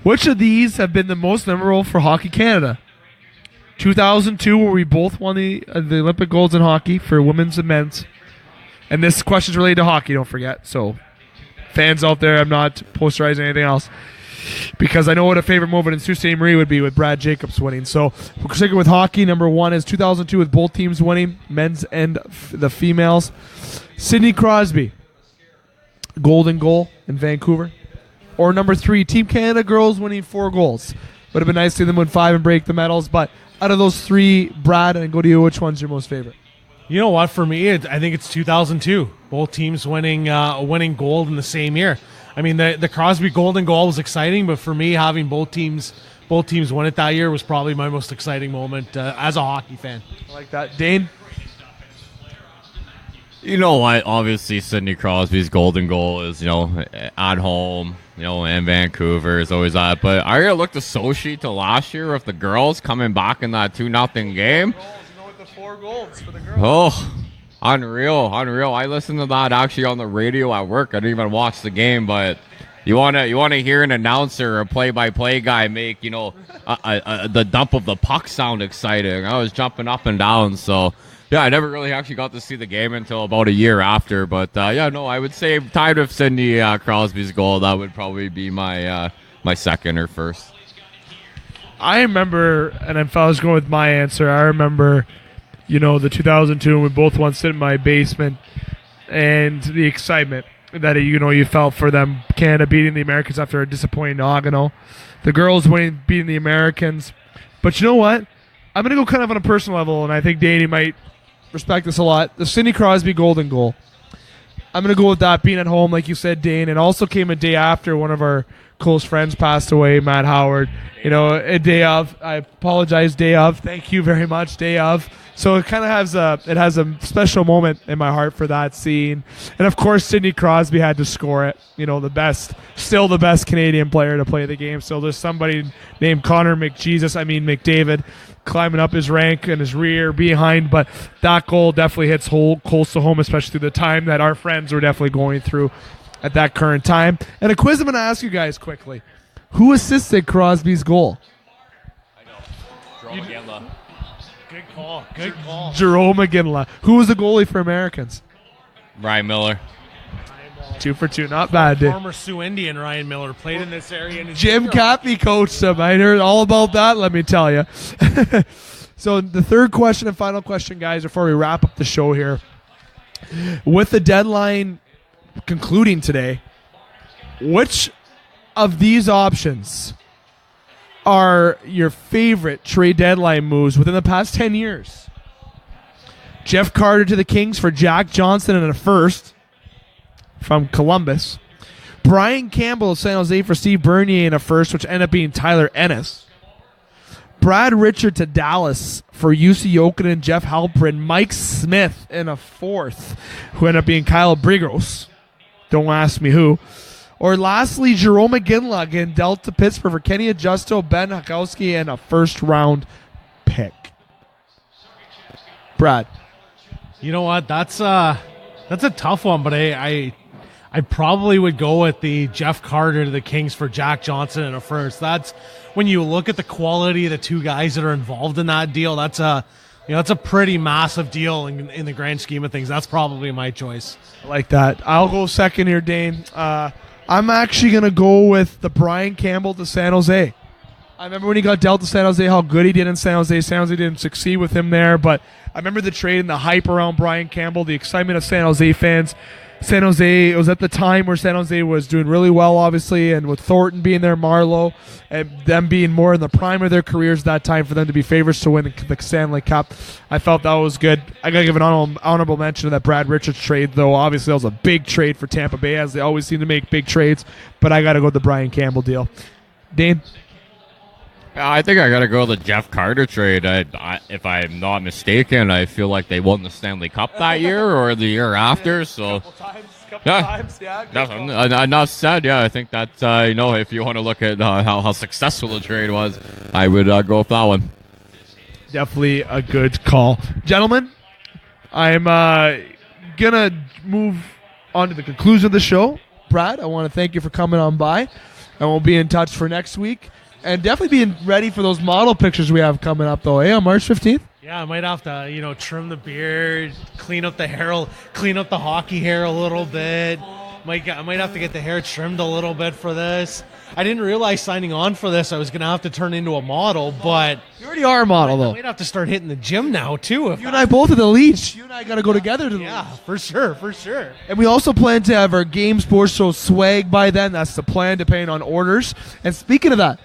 which of these have been the most memorable for Hockey Canada? 2002, where we both won the Olympic golds in hockey for women's and men's. And this question's related to hockey, don't forget. So, fans out there, I'm not posterizing anything else. Because I know what a favorite moment in Sault Ste. Marie would be with Brad Jacobs winning. So, we're sticking with hockey. Number 1 is 2002 with both teams winning, men's and the females. Sidney Crosby, golden goal in Vancouver. Or number 3, Team Canada girls winning 4 goals. Would have been nice to see them win 5 and break the medals. But out of those 3, Brad, and go to you, which one's your most favorite? You know what? For me, I think it's 2002. Both teams winning gold in the same year. I mean, the Crosby golden goal was exciting, but for me, having both teams win it that year was probably my most exciting moment as a hockey fan. I like that. Dane? You know what? Obviously, Sidney Crosby's golden goal is, at home, in Vancouver is always that. But I gotta look to Sochi to last year with the girls coming back in that 2-0 game. With the 4 goals for the girls. Oh, unreal. I listened to that actually on the radio at work. I didn't even watch the game, but you wanna hear an announcer or play-by-play guy make, the dump of the puck sound exciting. I was jumping up and down, so... Yeah, I never really actually got to see the game until about a year after. But, I would say tied with Sidney Crosby's goal, that would probably be my second or first. I remember, and if I was going with my answer, I remember, the 2002, and we both won sit in my basement, and the excitement that, you felt for them, Canada beating the Americans after a disappointing Nagano. The girls beating the Americans. But you know what? I'm going to go kind of on a personal level, and I think Danny might respect this a lot. The Sidney Crosby golden goal. I'm going to go with that being at home, like you said, Dane. It also came a day after one of our close friends passed away, Matt Howard. A day of. I apologize, day of. Thank you very much, day of. So it kind of has a special moment in my heart for that scene. And of course, Sidney Crosby had to score it. Still the best Canadian player to play the game. So there's somebody named Connor McDavid climbing up his rank and his rear behind, but that goal definitely hits close to home, especially through the time that our friends were definitely going through at that current time. And a quiz I'm going to ask you guys quickly. Who assisted Crosby's goal? Jerome McGinley. Good call. Jerome McGinley. Who was the goalie for Americans? Ryan Miller. 2 for 2. Not bad, dude. Former Sioux Indian Ryan Miller played in this area. Jim Cappy coached him. I heard all about that, let me tell you. So the third question and final question, guys, before we wrap up the show here. With the deadline concluding today, which of these options are your favorite trade deadline moves within the past 10 years? Jeff Carter to the Kings for Jack Johnson and a first from Columbus. Brian Campbell of San Jose for Steve Bernier in a first, which ended up being Tyler Ennis. Brad Richard to Dallas for UC Jokinen, Jeff Halprin, Mike Smith in a fourth, who ended up being Kyle Brigos. Don't ask me who. Or lastly, Jerome McGinley in Delta Pittsburgh for Kenny Adjusto, Ben Hakowski, and a first-round pick. Brad. You know what? That's a tough one, but I probably would go with the Jeff Carter to the Kings for Jack Johnson in a first. That's when you look at the quality of the two guys that are involved in that deal. That's a pretty massive deal in the grand scheme of things. That's probably my choice. I like that. I'll go second here, Dane. I'm actually going to go with the Brian Campbell to San Jose. I remember when he got dealt to San Jose, how good he did in San Jose. San Jose didn't succeed with him there, but I remember the trade and the hype around Brian Campbell, the excitement of San Jose fans. San Jose, it was at the time where San Jose was doing really well, obviously, and with Thornton being there, Marlowe, and them being more in the prime of their careers that time for them to be favorites to win the Stanley Cup. I felt that was good. I got to give an honorable mention to that Brad Richards trade, though. Obviously, that was a big trade for Tampa Bay, as they always seem to make big trades, but I got to go with the Brian Campbell deal. Dane? I think I got to go with the Jeff Carter trade. If I'm not mistaken, I feel like they won the Stanley Cup that year or the year after. So, Couple times, yeah. Enough said. Yeah, I think that if you want to look at how successful the trade was, I would go with that one. Definitely a good call, gentlemen. I'm gonna move on to the conclusion of the show. Brad, I want to thank you for coming on by, and we'll be in touch for next week. And definitely being ready for those model pictures we have coming up, though, on March 15th? Yeah, I might have to, trim the beard, clean up the hair, clean up the hockey hair a little bit. I might have to get the hair trimmed a little bit for this. I didn't realize signing on for this I was going to have to turn into a model, but... You already are a model, though. I might have to start hitting the gym now, too. You and I both at the Leech. You and I got to go together to the Yeah, Leech. for sure. And we also plan to have our Game Sports Show swag by then. That's the plan, depending on orders. And speaking of that,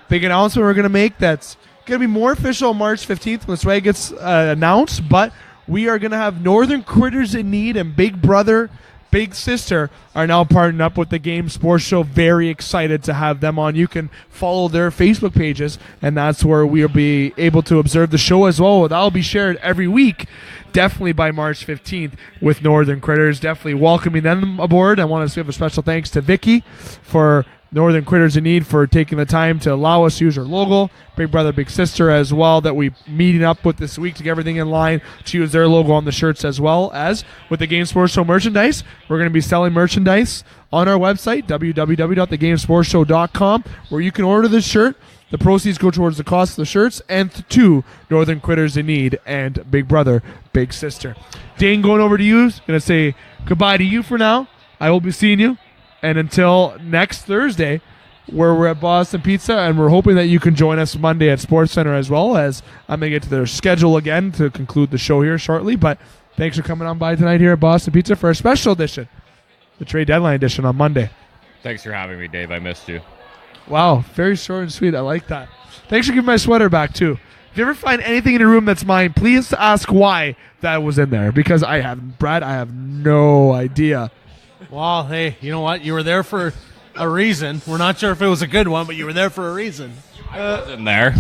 big announcement we're going to make that's going to be more official on March 15th when the swag gets announced, but we are going to have Northern Critters in Need and Big Brother, Big Sister are now partnering up with the Game Sports Show. Very excited to have them on. You can follow their Facebook pages, and that's where we'll be able to observe the show as well. That'll be shared every week, definitely by March 15th with Northern Critters. Definitely welcoming them aboard. I want to give a special thanks to Vicky for Northern Critters in Need for taking the time to allow us to use our logo. Big Brother, Big Sister as well, that we meeting up with this week to get everything in line to use their logo on the shirts, as well as with the Game Sports Show merchandise. We're going to be selling merchandise on our website, www.thegamesportshow.com, where you can order this shirt. The proceeds go towards the cost of the shirts and to Northern Critters in Need and Big Brother, Big Sister. Dane, going over to you. Going to say goodbye to you for now. I will be seeing you. And until next Thursday, where we're at Boston Pizza, and we're hoping that you can join us Monday at Sports Center as well, as I'm going to get to their schedule again to conclude the show here shortly. But thanks for coming on by tonight here at Boston Pizza for a special edition, the trade deadline edition on Monday. Thanks for having me, Dave. I missed you. Wow, very short and sweet. I like that. Thanks for giving my sweater back, too. If you ever find anything in your room that's mine, please ask why that was in there, because I have no idea. Well, hey, you know what? You were there for a reason. We're not sure if it was a good one, but you were there for a reason. I wasn't there.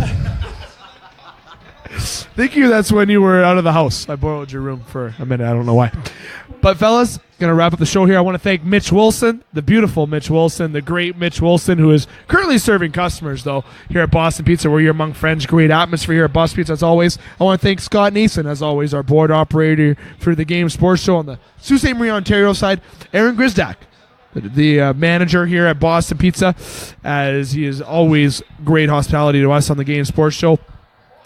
Thank you. That's when you were out of the house. I borrowed your room for a minute. I don't know why. But, fellas, going to wrap up the show here. I want to thank Mitch Wilson, the beautiful Mitch Wilson, the great Mitch Wilson, who is currently serving customers, though, here at Boston Pizza, where you're among friends. Great atmosphere here at Boston Pizza, as always. I want to thank Scott Nason, as always, our board operator for the Game Sports Show on the Sault Ste. Marie, Ontario side. Aaron Grisdak, the manager here at Boston Pizza, as he is always great hospitality to us on the Game Sports Show.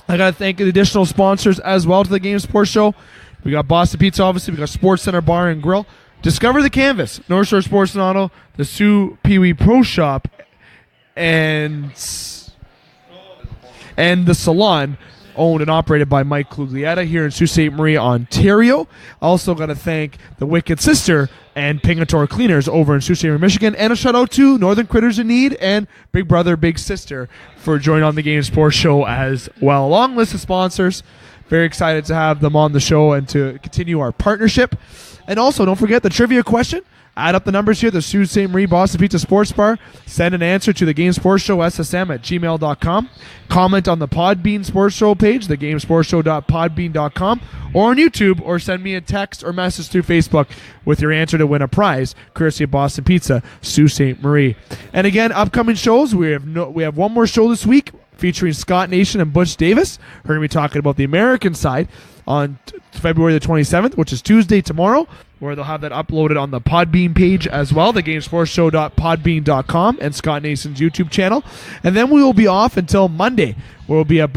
I got to thank the additional sponsors as well to the Game Sports Show. We got Boston Pizza, obviously. We got Sports Center Bar and Grill. Discover the Canvas, North Shore Sports and Auto, the Sue Pee Wee Pro Shop, and the Salon, owned and operated by Mike Kluglietta here in Sault Ste. Marie, Ontario. Also got to thank the Wicked Sister and Pingator Cleaners over in Sault Ste. Marie, Michigan. And a shout out to Northern Critters in Need and Big Brother, Big Sister for joining on the Game Sports Show as well. Long list of sponsors. Very excited to have them on the show and to continue our partnership. And also, don't forget the trivia question. Add up the numbers here. The Sault Ste. Marie Boston Pizza Sports Bar. Send an answer to the Game Sports Show, ssm@gmail.com. Comment on the Podbean Sports Show page, thegamesportshow.podbean.com, or on YouTube, or send me a text or message through Facebook with your answer to win a prize, courtesy of Boston Pizza, Sault Ste. Marie. And again, upcoming shows, we have one more show this week featuring Scott Nation and Butch Davis. We're going to be talking about the American side on February the 27th, which is Tuesday tomorrow, where they'll have that uploaded on the Podbean page as well, thegamesportshow.podbean.com and Scott Nason's YouTube channel. And then we will be off until Monday. We'll be at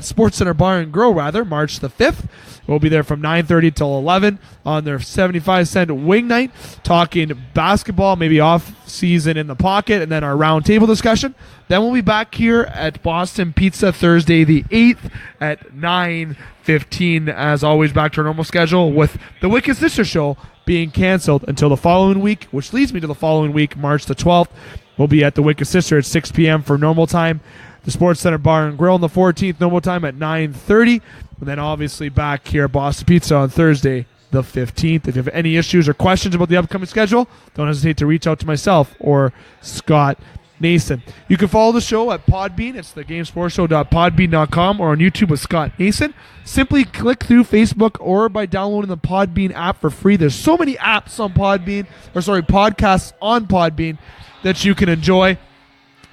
Sports Center Bar and Grill, March the 5th. We'll be there from 9:30 till 11 on their 75-cent wing night, talking basketball, maybe off-season in the pocket, and then our round table discussion. Then we'll be back here at Boston Pizza Thursday the 8th at 9:15, as always, back to our normal schedule, with the Wicked Sister Show being canceled until the following week, which leads me to the following week, March the 12th. We'll be at the Wicked Sister at 6 p.m. for normal time. The Sports Center Bar and Grill on the 14th, normal time at 9:30. And then obviously back here at Boston Pizza on Thursday the 15th. If you have any issues or questions about the upcoming schedule, don't hesitate to reach out to myself or Scott Nason. You can follow the show at Podbean. It's thegamesportshow.podbean.com, or on YouTube with Scott Nason. Simply click through Facebook or by downloading the Podbean app for free. There's so many apps on podcasts on Podbean that you can enjoy.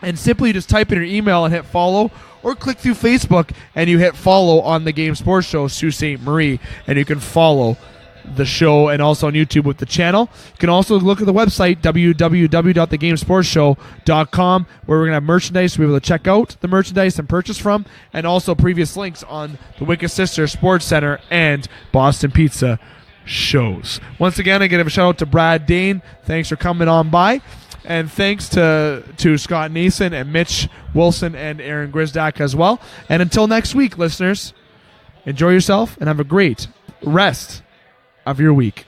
And simply just type in your email and hit follow, or click through Facebook and you hit follow on the Game Sports Show, Sault Ste. Marie, and you can follow the show, and also on YouTube with the channel. You can also look at the website, www.thegamesportshow.com, where we're going to have merchandise to be able to check out the merchandise and purchase from, and also previous links on the Wicked Sister Sports Center and Boston Pizza shows. Once again, I give a shout out to Brad Dane. Thanks for coming on by. And thanks to Scott Nason and Mitch Wilson and Aaron Grisdak as well. And until next week, listeners, enjoy yourself and have a great rest of your week.